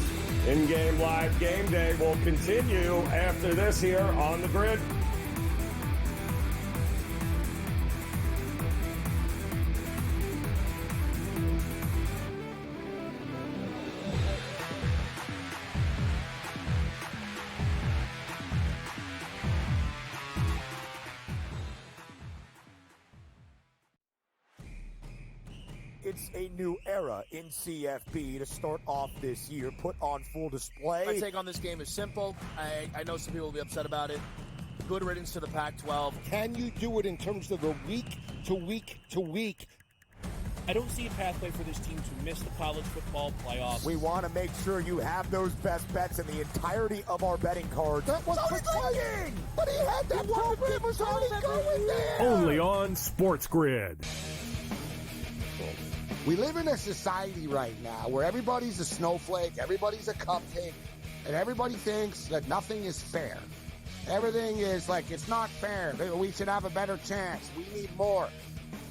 In-game live game day will continue after this here on the grid. It's a new era in CFP to start off this year, put on full display. My take on this game is simple. I know some people will be upset about it. Good riddance to the Pac-12. Can you do it in terms of the week to week to week? I don't see a pathway for this team to miss the college football playoffs. We want to make sure you have those best bets in the entirety of our betting cards. That was playing, but he had that program was already going there. Only on SportsGrid. We live in a society right now where everybody's a snowflake, everybody's a cupcake, and everybody thinks that nothing is fair. Everything is like, it's not fair. We should have a better chance. We need more.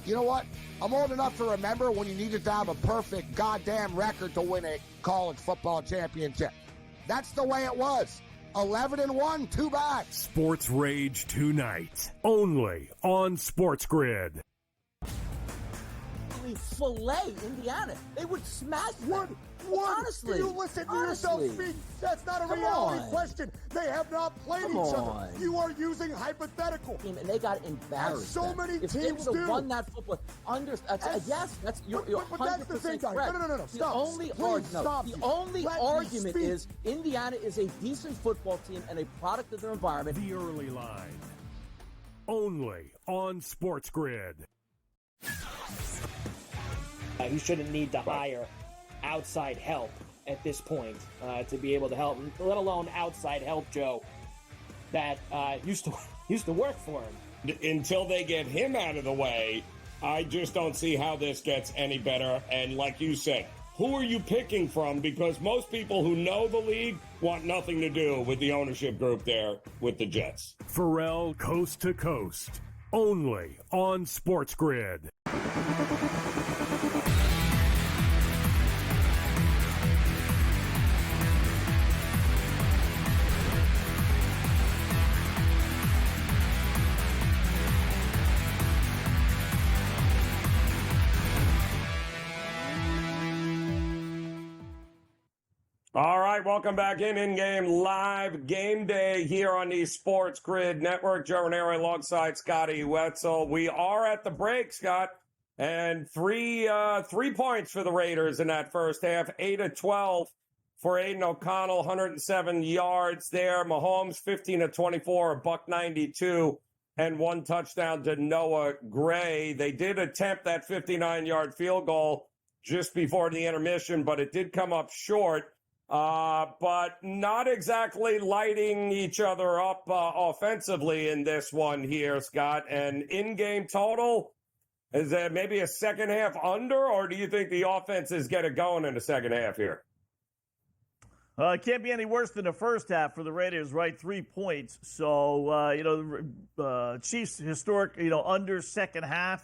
You know what? I'm old enough to remember when you needed to have a perfect goddamn record to win a college football championship. That's the way it was. 11-1, too bad. Sports Rage tonight, only on SportsGrid. absolutely fillet Indiana. They would smash them. Honestly, you listen to yourself speak? That's not a reality question. They have not played each other. You are using hypothetical. And they got embarrassed. As so many if teams they would do. have won that football, yes, that's you're but that's the thing, guys. correct. No. Stop. The only argument is Indiana is a decent football team and a product of their environment. The early line, only on SportsGrid. He shouldn't need to hire outside help at this point to be able to help him, let alone outside help, Joe, that used to work for him. Until they get him out of the way, I just don't see how this gets any better. And like you said, who are you picking from? Because most people who know the league want nothing to do with the ownership group there with the Jets. Pharrell Coast to Coast, only on SportsGrid. All right, welcome back in-game live game day here on the Sports Grid Network. Joe Raineri alongside Scotty Wetzel. We are at the break, Scott, and three points for the Raiders in that first half. 8-12 for Aiden O'Connell, 107 yards there. Mahomes 15-24, $192, and one touchdown to Noah Gray. They did attempt that 59-yard field goal just before the intermission, but it did come up short. But not exactly lighting each other up offensively in this one here, Scott. And in-game total, is that maybe a second half under, or do you think the offenses get it going in the second half here? It can't be any worse than the first half for the Raiders, right? 3 points. So, Chiefs historic, under second half.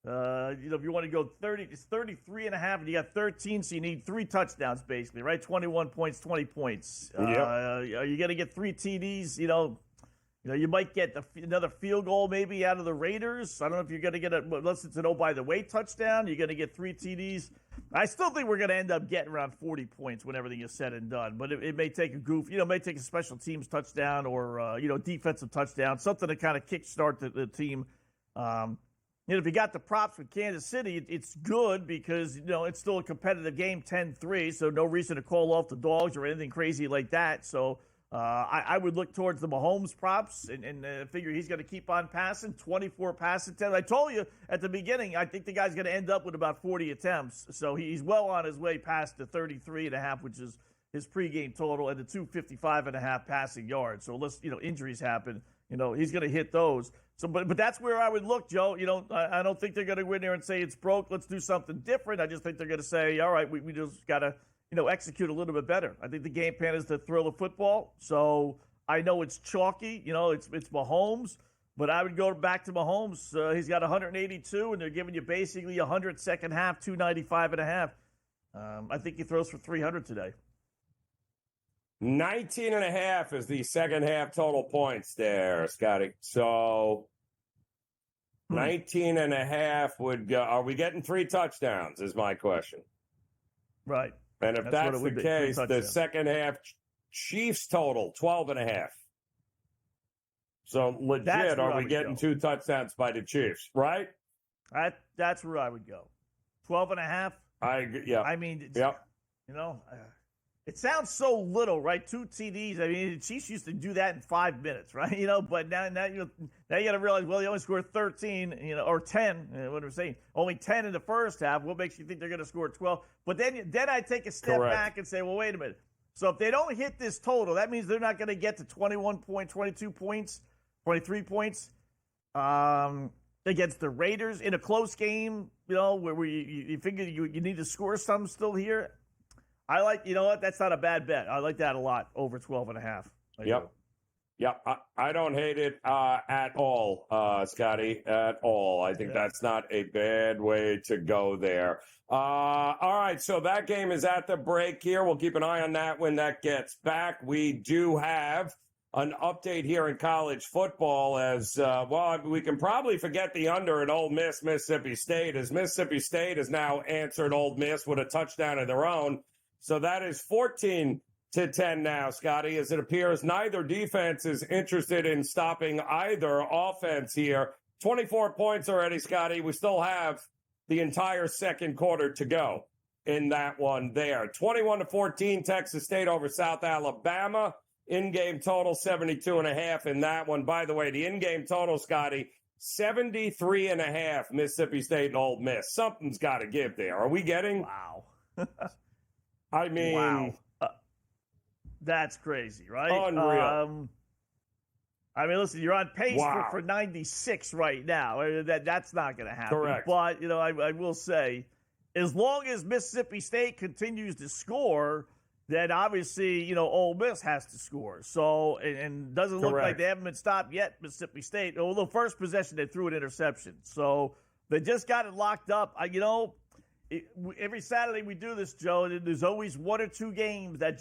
If you want to go 30, it's 33 and a half, and you got 13, so you need 3 touchdowns, basically, right? 21 points, 20 points. Yep. Are you going to get 3 TDs? You might get another field goal maybe out of the Raiders. I don't know if you're going to get unless it's an oh-by-the-way touchdown, you're going to get 3 TDs. I still think we're going to end up getting around 40 points when everything is said and done. But it may take a goof, it may take a special teams touchdown or, defensive touchdown, something to kind of kickstart the team. If you got the props with Kansas City, it's good because, it's still a competitive game, 10-3, so no reason to call off the dogs or anything crazy like that. So I would look towards the Mahomes props and figure he's going to keep on passing, 24 pass attempts. I told you at the beginning, I think the guy's going to end up with about 40 attempts. So he's well on his way past the 33.5, which is his pregame total, and the 255.5 passing yards. So unless, injuries happen, he's going to hit those. So, but that's where I would look, Joe. I don't think they're going to go in there and say it's broke. Let's do something different. I just think they're going to say, all right, we just got to, execute a little bit better. I think the game plan is to throw the football. So I know it's chalky. It's Mahomes, but I would go back to Mahomes. He's got 182, and they're giving you basically 100 second half, 295.5. I think he throws for 300 today. 19.5 is the second half total points there, Scotty. So 19.5 would go. Are we getting 3 touchdowns is my question. Right. And if that's the case, the second half Chiefs total, 12.5. So legit, are we getting 2 touchdowns by the Chiefs, right? That's where I would go. 12.5. I mean, yep. It sounds so little, right? 2 TDs. I mean, the Chiefs used to do that in 5 minutes, right? But now you got to realize, well, they only scored 13, or 10. What I'm saying, only 10 in the first half. What makes you think they're going to score 12? But then I take a step back and say, well, wait a minute. So if they don't hit this total, that means they're not going to get to 22 points, 23 points against the Raiders in a close game. Where you figure you need to score some still here. I like, that's not a bad bet. I like that a lot, over 12.5. Yep. I don't hate it at all, Scotty, at all. I think that's not a bad way to go there. All right, so that game is at the break here. We'll keep an eye on that when that gets back. We do have an update here in college football as, we can probably forget the under at Ole Miss, Mississippi State, as Mississippi State has now answered Ole Miss with a touchdown of their own. So that is 14-10 now, Scotty, as it appears neither defense is interested in stopping either offense here. 24 points already, Scotty. We still have the entire second quarter to go in that one there. 21-14, Texas State over South Alabama. In-game total 72.5 in that one. By the way, the in-game total, Scotty, 73.5, Mississippi State and Ole Miss. Something's got to give there. Are we getting? Wow. I mean, wow. That's crazy, right? Unreal. I mean, listen, you're on pace for 96 right now. That's not going to happen. Correct. But, I will say, as long as Mississippi State continues to score, then obviously, Ole Miss has to score. So, and doesn't look like they haven't been stopped yet, Mississippi State. Although first possession, they threw an interception. So they just got it locked up. Every Saturday we do this, Joe, and there's always one or two games that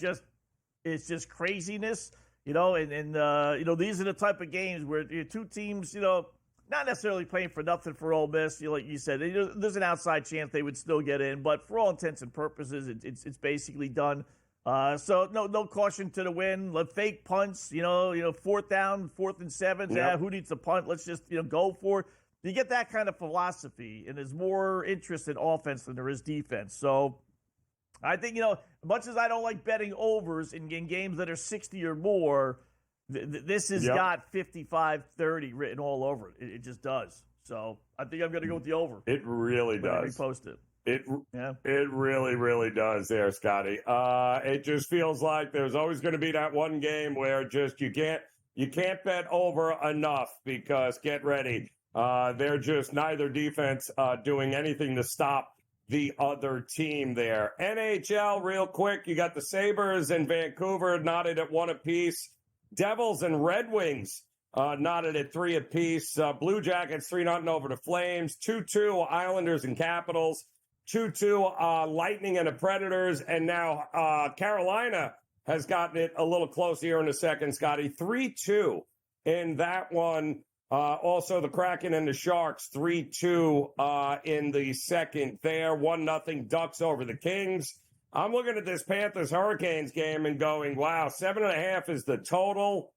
it's just craziness, and these are the type of games where two teams, not necessarily playing for nothing for Ole Miss. Like you said, there's an outside chance they would still get in, but for all intents and purposes, it's basically done. So no caution to the wind. Fake punts, fourth down, 4th and 7. Yep. Who needs to punt? Let's just go for it. You get that kind of philosophy, and there's more interest in offense than there is defense. So I think, much as I don't like betting overs in games that are 60 or more, this has got 55-30 written all over it. It just does. So I think I'm going to go with the over. It really does. Repost it. It really, really does there, Scotty. It just feels like there's always going to be that one game where just you can't bet over enough because get ready. They're just neither defense doing anything to stop the other team there. NHL, real quick, you got the Sabres and Vancouver knotted at 1 apiece. Devils and Red Wings knotted at 3 apiece. Blue Jackets 3-0 over the Flames. 2-2 Islanders and Capitals. 2-2 Lightning and the Predators. And now Carolina has gotten it a little close here in a second, Scotty. 3-2 in that one. Also, the Kraken and the Sharks, 3-2 in the second there. 1-0 Ducks over the Kings. I'm looking at this Panthers-Hurricanes game and going, wow, 7.5 is the total.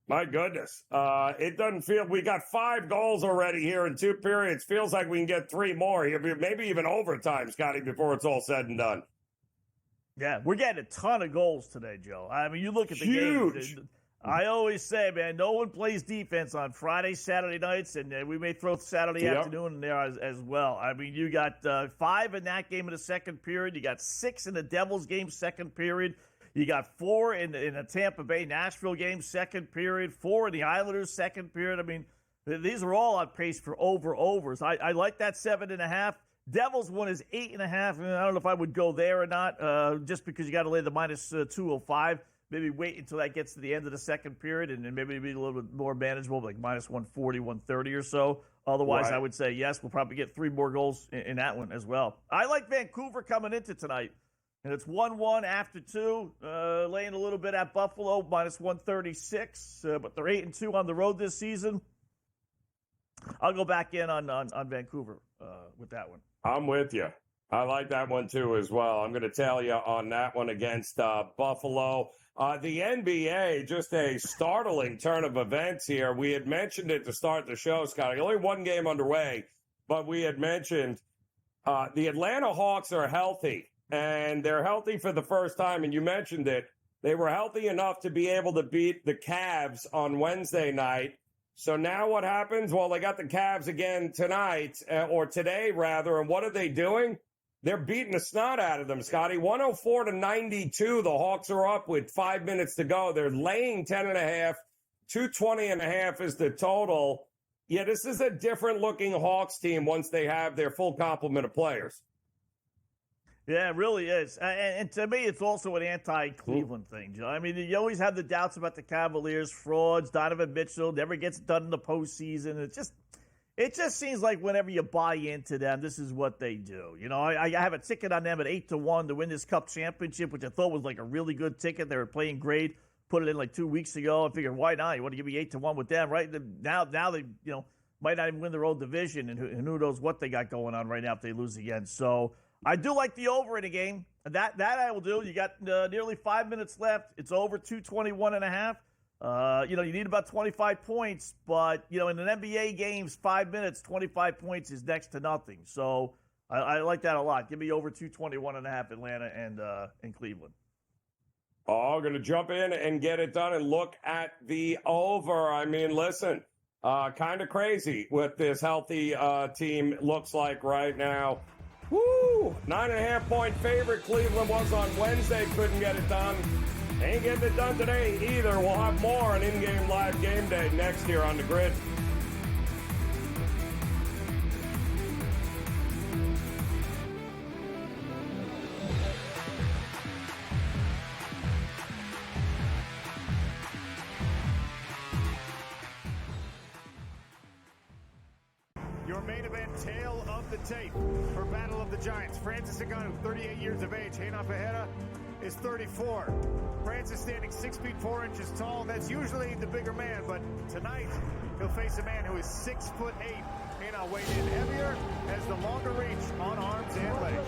My goodness. It doesn't feel – we got 5 goals already here in 2 periods. Feels like we can get 3 more, maybe even overtime, Scotty, before it's all said and done. Yeah, we're getting a ton of goals today, Joe. I mean, you look at the games. I always say, man, no one plays defense on Friday, Saturday nights, and we may throw Saturday afternoon in there as well. I mean, you got 5 in that game in the second period. You got 6 in the Devils game, second period. You got 4 in the Tampa Bay-Nashville game, second period. 4 in the Islanders, second period. I mean, these are all on pace for overs. I like that 7.5. Devils one is 8.5. I don't know if I would go there or not, just because you got to lay the minus 205. Maybe wait until that gets to the end of the second period and then maybe be a little bit more manageable, like minus 140, 130 or so. Otherwise, I would say, yes, we'll probably get 3 more goals in that one as well. I like Vancouver coming into tonight. And it's 1-1 after 2, laying a little bit at Buffalo, minus 136. But they're 8-2 on the road this season. I'll go back in on Vancouver with that one. I'm with you. I like that one, too, as well. I'm going to tell you on that one against Buffalo. The NBA, just a startling turn of events here. We had mentioned it to start the show, Scotty. Only 1 game underway, but we had mentioned the Atlanta Hawks are healthy, and they're healthy for the first time, and you mentioned it. They were healthy enough to be able to beat the Cavs on Wednesday night. So now what happens? Well, they got the Cavs again tonight, or today, rather, and what are they doing? They're beating the snot out of them, Scotty. 104-92. The Hawks are up with 5 minutes to go. They're laying 10.5. 220.5 is the total. Yeah, this is a different-looking Hawks team once they have their full complement of players. Yeah, it really is. And to me, it's also an anti-Cleveland thing, Joe. I mean, you always have the doubts about the Cavaliers, frauds, Donovan Mitchell, never gets done in the postseason. It just seems like whenever you buy into them, this is what they do. You know, I have a ticket on them at 8-1 to win this Cup championship, which I thought was like a really good ticket. They were playing great. Put it in like 2 weeks ago. I figured, why not? You want to give me 8-1 with them, right? Now they, might not even win their own division, and who knows what they got going on right now if they lose again. So I do like the over in a game. That I will do. You got nearly 5 minutes left. It's over 221.5. You need about 25 points, but, in an NBA games, 5 minutes, 25 points is next to nothing. So I like that a lot. Give me over 221.5 Atlanta and Cleveland. Oh, going to jump in and get it done and look at the over. I mean, listen, kind of crazy what this healthy team looks like right now. Woo! 9.5-point favorite Cleveland was on Wednesday. Couldn't get it done. Ain't getting it done today either. We'll have more on in-game live game day next year on the grid. Your main event, tail of the tape for Battle of the Giants. Francis Ngannou, 38 years of age. Reina Fajeda is 34. Francis standing 6 feet 4 inches tall. That's usually the bigger man, but tonight he'll face a man who is 6'8". Reina weighed in heavier, has the longer reach on arms and legs.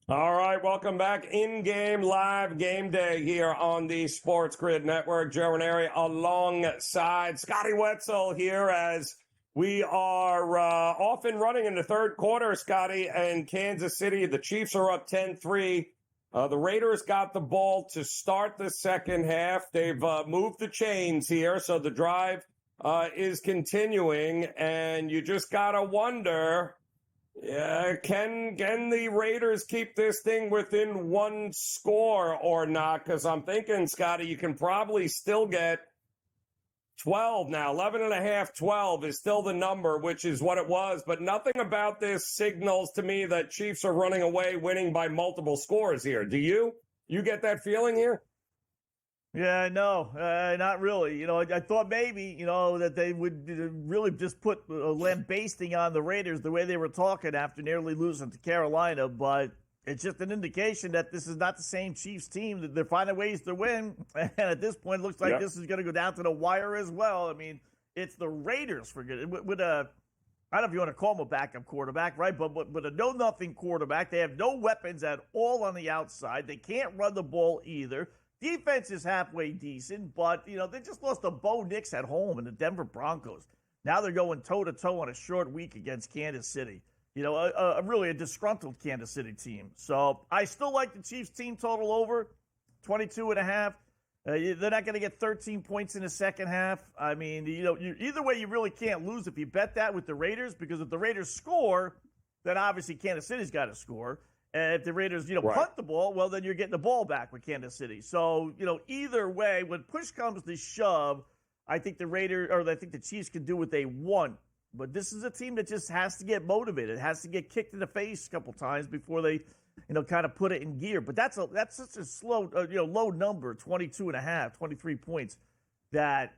All right, welcome back. In-game live game day here on the SportsGrid Network. Joe Raineri alongside Scotty Wetzel here as we are off and running in the third quarter, Scotty, and Kansas City. The Chiefs are up 10-3. The Raiders got the ball to start the second half. They've moved the chains here, so the drive is continuing, and you just got to wonder... Yeah, can the Raiders keep this thing within one score or not? Because I'm thinking, Scotty, you can probably still get 12 now. 11.5, 12 is still the number, which is what it was. But nothing about this signals to me that Chiefs are running away, winning by multiple scores here. Do you? You get that feeling here? Yeah, no, not really. I thought maybe, that they would really just put lambasting on the Raiders the way they were talking after nearly losing to Carolina. But it's just an indication that this is not the same Chiefs team. That they're finding ways to win. And at this point, it looks like this is going to go down to the wire as well. I mean, it's the Raiders for good. With a, I don't know if you want to call them a backup quarterback, right? But with a know-nothing quarterback, they have no weapons at all on the outside. They can't run the ball either. Defense is halfway decent, but, they just lost to Bo Nix at home and the Denver Broncos. Now they're going toe-to-toe on a short week against Kansas City. Really a disgruntled Kansas City team. So I still like the Chiefs team total over 22.5. They're not going to get 13 points in the second half. I mean, either way, you really can't lose if you bet that with the Raiders, because if the Raiders score, then obviously Kansas City's got to score. And if the Raiders, punt the ball, well, then you're getting the ball back with Kansas City. So, either way, when push comes to shove, I think the Chiefs can do what they want. But this is a team that just has to get motivated, has to get kicked in the face a couple times before they, kind of put it in gear. But that's such a slow, low number, 22.5, 23 points. That,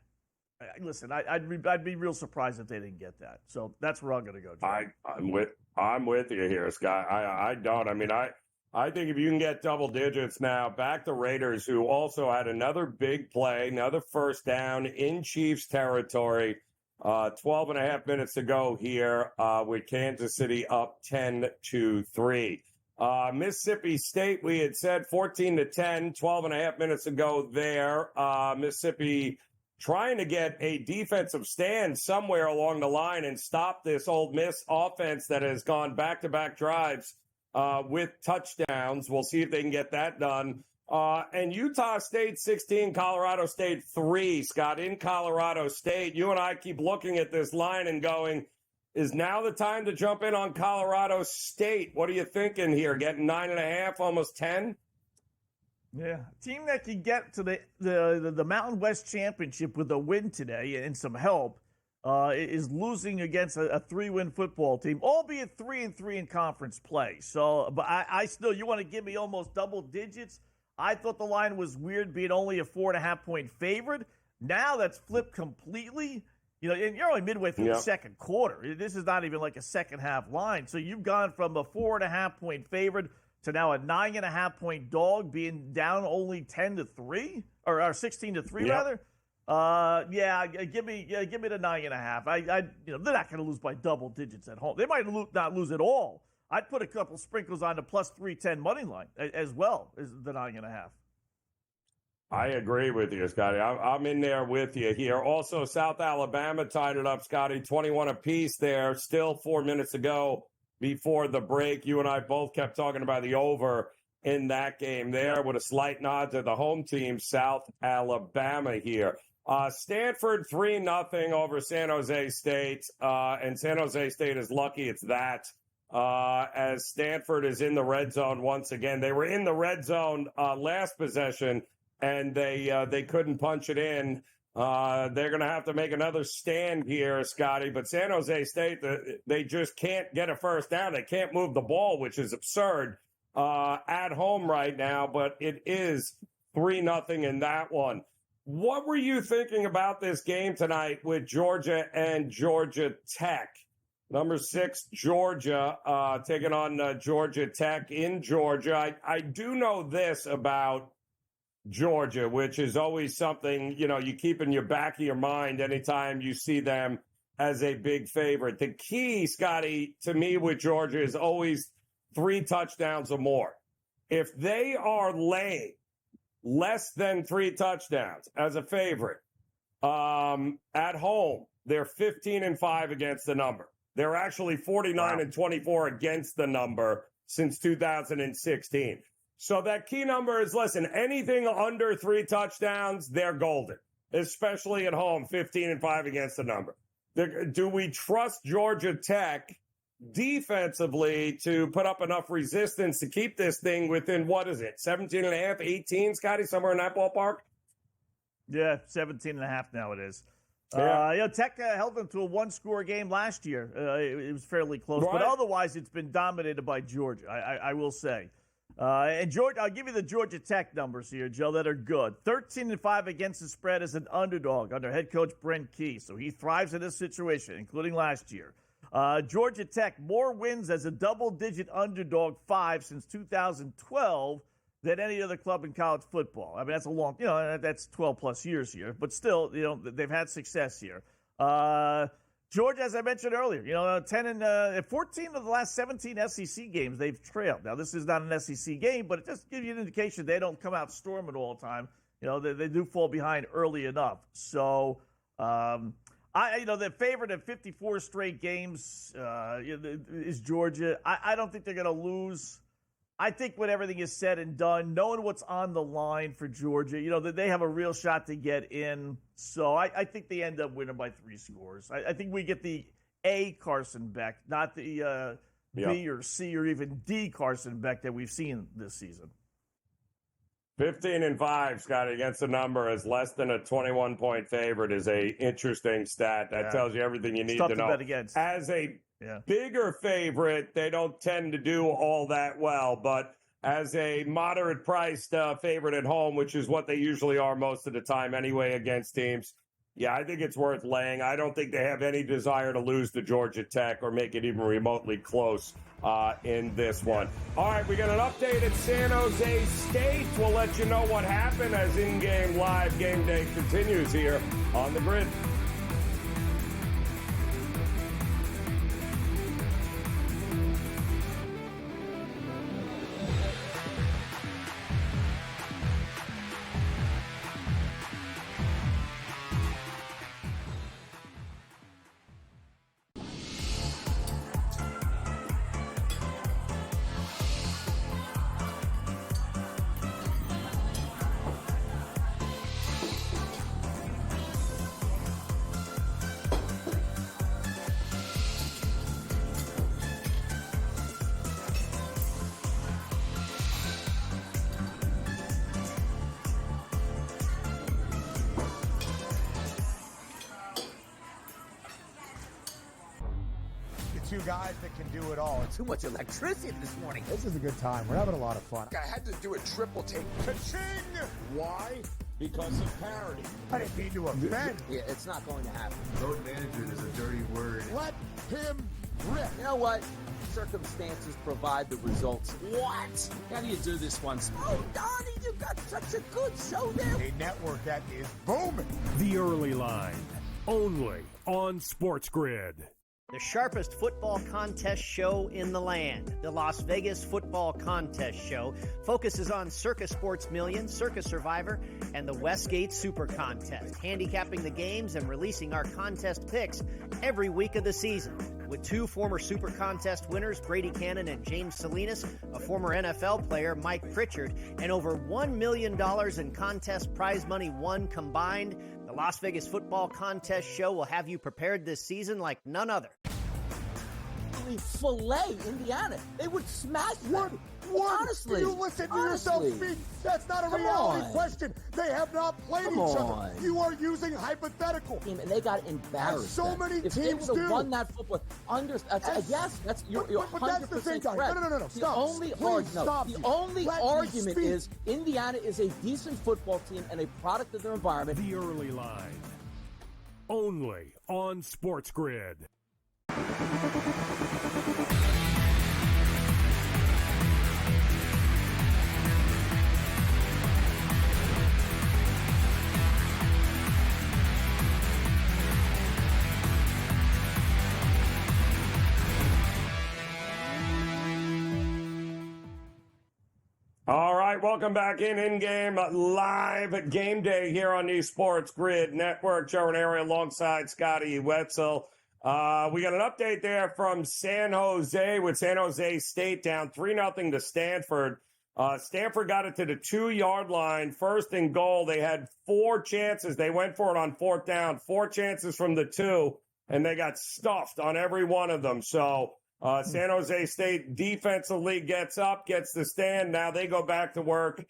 listen, I'd be real surprised if they didn't get that. So that's where I'm going to go, Joe. I'm with you here, Scott. I don't. I mean, I think if you can get double digits now, back to Raiders, who also had another big play, another first down in Chiefs territory. 12.5 minutes to go here with Kansas City up 10-3. Mississippi State, we had said 14-10, 12.5 minutes to go there. Mississippi trying to get a defensive stand somewhere along the line and stop this Ole Miss offense that has gone back-to-back drives with touchdowns. We'll see if they can get that done. And Utah State 16, Colorado State 3, Scott, in Colorado State. You and I keep looking at this line and going, is now the time to jump in on Colorado State? What are you thinking here? Getting 9.5, almost 10? Yeah, team that can get to the Mountain West Championship with a win today and some help is losing against a 3-win football team, albeit 3-3 in conference play. So, but I still, you want to give me almost double digits? I thought the line was weird, being only a 4.5-point favorite. Now that's flipped completely. You know, and you're only midway through the second quarter. This is not even like a second half line. So you've gone from a 4.5-point favorite to now a 9.5-point dog, being down only 10-3 or 16-3 rather. Give me the 9.5. They're not going to lose by double digits at home. They might not lose at all. I'd put a couple sprinkles on the plus 310 money line as well as the 9.5. I agree with you, Scotty. I'm in there with you here. Also, South Alabama tied it up, Scotty, 21 apiece there. Still 4 minutes to go before the break. You and I both kept talking about the over in that game there with a slight nod to the home team, South Alabama here. Stanford 3-0 over San Jose State, and San Jose State is lucky it's that. As Stanford is in the red zone once again. They were in the red zone last possession, and they couldn't punch it in. They're going to have to make another stand here, Scotty. But San Jose State, they just can't get a first down. They can't move the ball, which is absurd at home right now. But it is 3-0 in that one. What were you thinking about this game tonight with Georgia and Georgia Tech? Number 6, Georgia, taking on Georgia Tech in Georgia. I do know this about Georgia, which is always something, you keep in your back of your mind anytime you see them as a big favorite. The key, Scotty, to me with Georgia is always 3 touchdowns or more. If they are laying less than 3 touchdowns as a favorite at home, they're 15-5 against the number. They're actually 49-24 against the number since 2016. So that key number is, listen, anything under 3 touchdowns, they're golden, especially at home, 15-5 against the number. Do we trust Georgia Tech defensively to put up enough resistance to keep this thing within, 17.5, 18, Scotty, somewhere in that ballpark? Yeah, 17.5 now it is. Tech held them to a 1-score game last year. It was fairly close, but otherwise it's been dominated by Georgia, I will say. And Georgia, I'll give you the Georgia Tech numbers here, Joe, that are good. 13-5 against the spread as an underdog under head coach Brent Key. So he thrives in this situation, including last year. Georgia Tech, more wins as a double-digit underdog 5 since 2012 than any other club in college football. I mean, that's a long, that's 12-plus years here. But still, they've had success here. Georgia, as I mentioned earlier, 14 of the last 17 SEC games they've trailed. Now, this is not an SEC game, but it just gives you an indication they don't come out storming all the time. They do fall behind early enough. So, the favorite of 54 straight games is Georgia. I don't think they're going to lose. I think when everything is said and done, knowing what's on the line for Georgia, that they have a real shot to get in. So I think they end up winning by 3 scores. I think we get the A Carson Beck, not the B or C or even D Carson Beck that we've seen this season. 15-5, Scotty, against the number as less than a 21-point favorite is a interesting stat. That tells you everything you need to know. Bet against. As a bigger favorite, they don't tend to do all that well, but as a moderate priced favorite at home, which is what they usually are most of the time anyway against teams, I think it's worth laying. I don't think they have any desire to lose to Georgia Tech or make it even remotely close in this one. All right, we got an update at San Jose State. We'll let you know what happened as in-game live game day continues here on the Grid. two guys that can do it all. Too much electricity this morning. This is a good time. We're having a lot of fun. I had to do a triple take. Ka-ching! Why? Because of parity. I didn't mean to offend. Yeah, it's not going to happen. Road management is a dirty word. Let him rip. You know what? Circumstances provide the results. What? How do you do this one? Oh, Donnie, you got such a good show there. A network that is booming. The Early Line, only on SportsGrid. The sharpest football contest show in the land, the Las Vegas Football Contest Show, focuses on Circa Sports Million, Circa Survivor, and the Westgate Super Contest, handicapping the games and releasing our contest picks every week of the season. With two former Super Contest winners, Brady Cannon and James Salinas, a former NFL player, Mike Pritchard, and over $1 million in contest prize money won combined, the Las Vegas Football Contest Show will have you prepared this season like none other. Filet Indiana. They would smash them. What? Honestly. You listen to yourself speak. That's not a reality question. They have not played each other. You are using hypothetical. And they got embarrassed. And so many if teams they would have do. won that football, yes, that's you're but that's the thing, guys. correct. No. Stop. The only argument is Indiana is a decent football team and a product of their environment. The Early Line, only on SportsGrid. All right, welcome back in-game live game day here on the SportsGrid Network. Joe Raineri alongside Scotty Wetzel. We got an update there from San Jose with San Jose State down 3-0 to Stanford. Stanford got it to the 2-yard line, first and goal. They had 4 chances. They went for it on 4th down, 4 chances from the 2, and they got stuffed on every one of them. So San Jose State defensively gets up, gets the stand. Now they go back to work.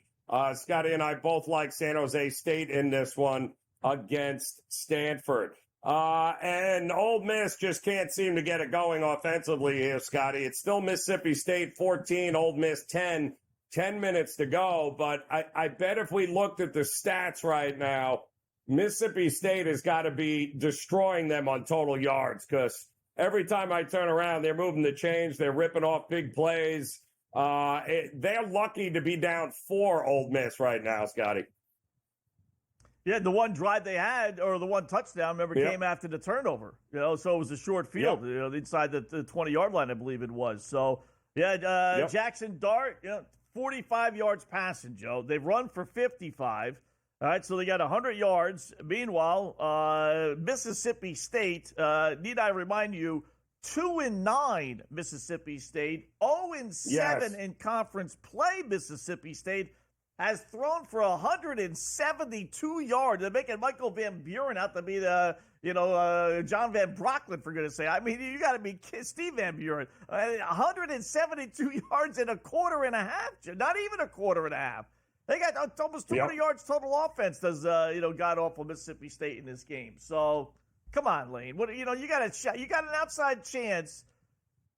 Scotty and I both like San Jose State in this one against Stanford. And Ole Miss just can't seem to get it going offensively here, Scotty. It's still Mississippi State 14, Ole Miss 10. 10 minutes to go, but I bet if we looked at the stats right now, Mississippi State has got to be destroying them on total yards because every time I turn around, they're moving the chains. They're ripping off big plays. They're lucky to be down 4, Ole Miss, right now, Scotty. Yeah, the one drive they had, or the one touchdown, remember, came after the turnover. So it was a short field, inside the 20-yard line, I believe it was. So, Jackson Dart, 45 yards passing, Joe. They've run for 55. All right, so they got 100 yards. Meanwhile, Mississippi State, need I remind you, 2-9 Mississippi State, 0-7 in conference play Mississippi State, has thrown for 172 yards. They're making Michael Van Buren out to be the, John Van Brockland, for goodness sake. I mean, you got to be Steve Van Buren. 172 yards in a quarter and a half. Not even a quarter and a half. They got almost 200 yards total offense does, got off of Mississippi State in this game. So, come on, Lane. You got an outside chance.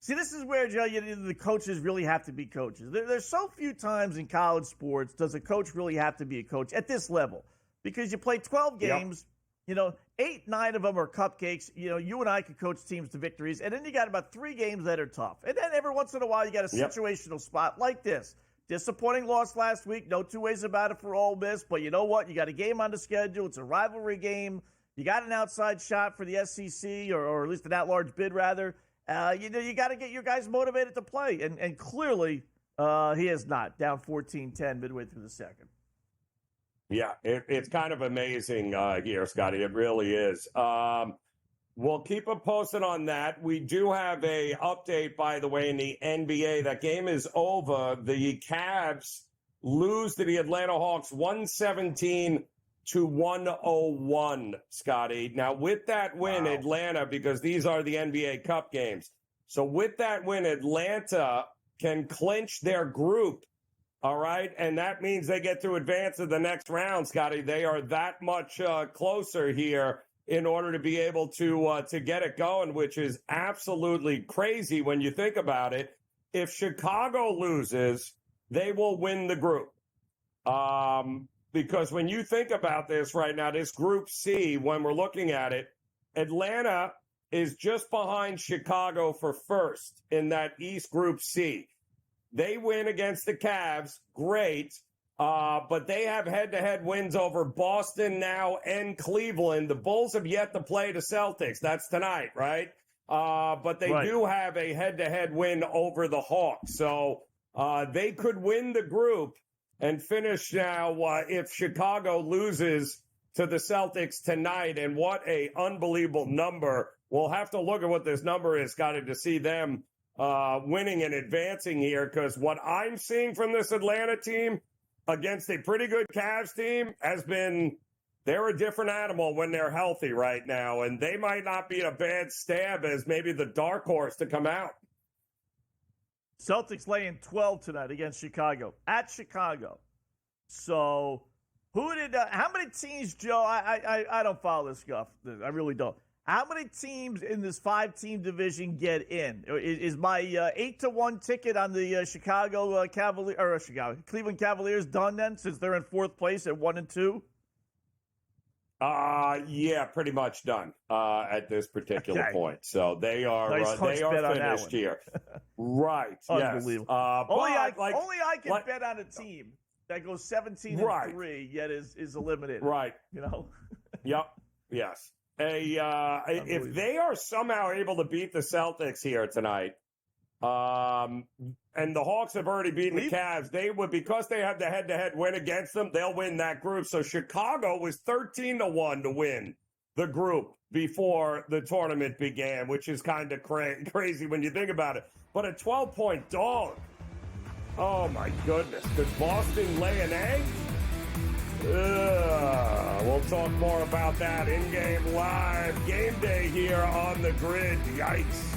See, this is where, Joe, the coaches really have to be coaches. There's so few times in college sports does a coach really have to be a coach at this level. Because you play 12 games, 8, 9 of them are cupcakes. You and I could coach teams to victories. And then you got about 3 games that are tough. And then every once in a while you got a situational spot like this. Disappointing loss last week. No two ways about it for Ole Miss. But you know what? You got a game on the schedule. It's a rivalry game. You got an outside shot for the SEC, or at least an at-large bid, rather. You got to get your guys motivated to play. And clearly, he is not. Down 14-10 midway through the second. Yeah, it's kind of amazing here, Scotty. It really is. We'll keep it posted on that. We do have a update, by the way, in the NBA. That game is over. The Cavs lose to the Atlanta Hawks 117-101, Scotty. Now, with that win, Atlanta, because these are the NBA Cup games. So with that win, Atlanta can clinch their group. All right. And that means they get to advance to the next round, Scotty. They are that much closer here in order to be able to get it going, which is absolutely crazy when you think about it. If Chicago loses, they will win the group. Because when you think about this right now, this Group C, when we're looking at it, Atlanta is just behind Chicago for first in that East Group C. They win against the Cavs, great, but they have head-to-head wins over Boston now and Cleveland. The Bulls have yet to play the Celtics. That's tonight, right? But they do have a head-to-head win over the Hawks. So they could win the group and finish now if Chicago loses to the Celtics tonight. And what a unbelievable number. We'll have to look at what this number is, Scotty, to see them winning and advancing here, because what I'm seeing from this Atlanta team against a pretty good Cavs team has been, they're a different animal when they're healthy right now, and they might not be a bad stab as maybe the dark horse to come out. Celtics laying 12 tonight against Chicago, at Chicago. So how many teams, Joe, I don't follow this stuff. I really don't. How many teams in this 5-team division get in? Is my 8-1 ticket on the Cleveland Cavaliers done then, since they're in 4th place at 1 and 2? Yeah, pretty much done at this particular point. So they are finished here. Right. Unbelievable. Yes. Only I can bet on a team that goes 17-3, yet is eliminated. Right. You know. Yep. Yes. If they are somehow able to beat the Celtics here tonight, and the Hawks have already beaten the Cavs, they would, because they have the head-to-head win against them, they'll win that group. So Chicago was 13-1 to win the group before the tournament began, which is kind of crazy when you think about it. But a 12-point dog. Oh, my goodness. Does Boston lay an egg? We'll talk more about that in-game live. Game day here on the grid. Yikes.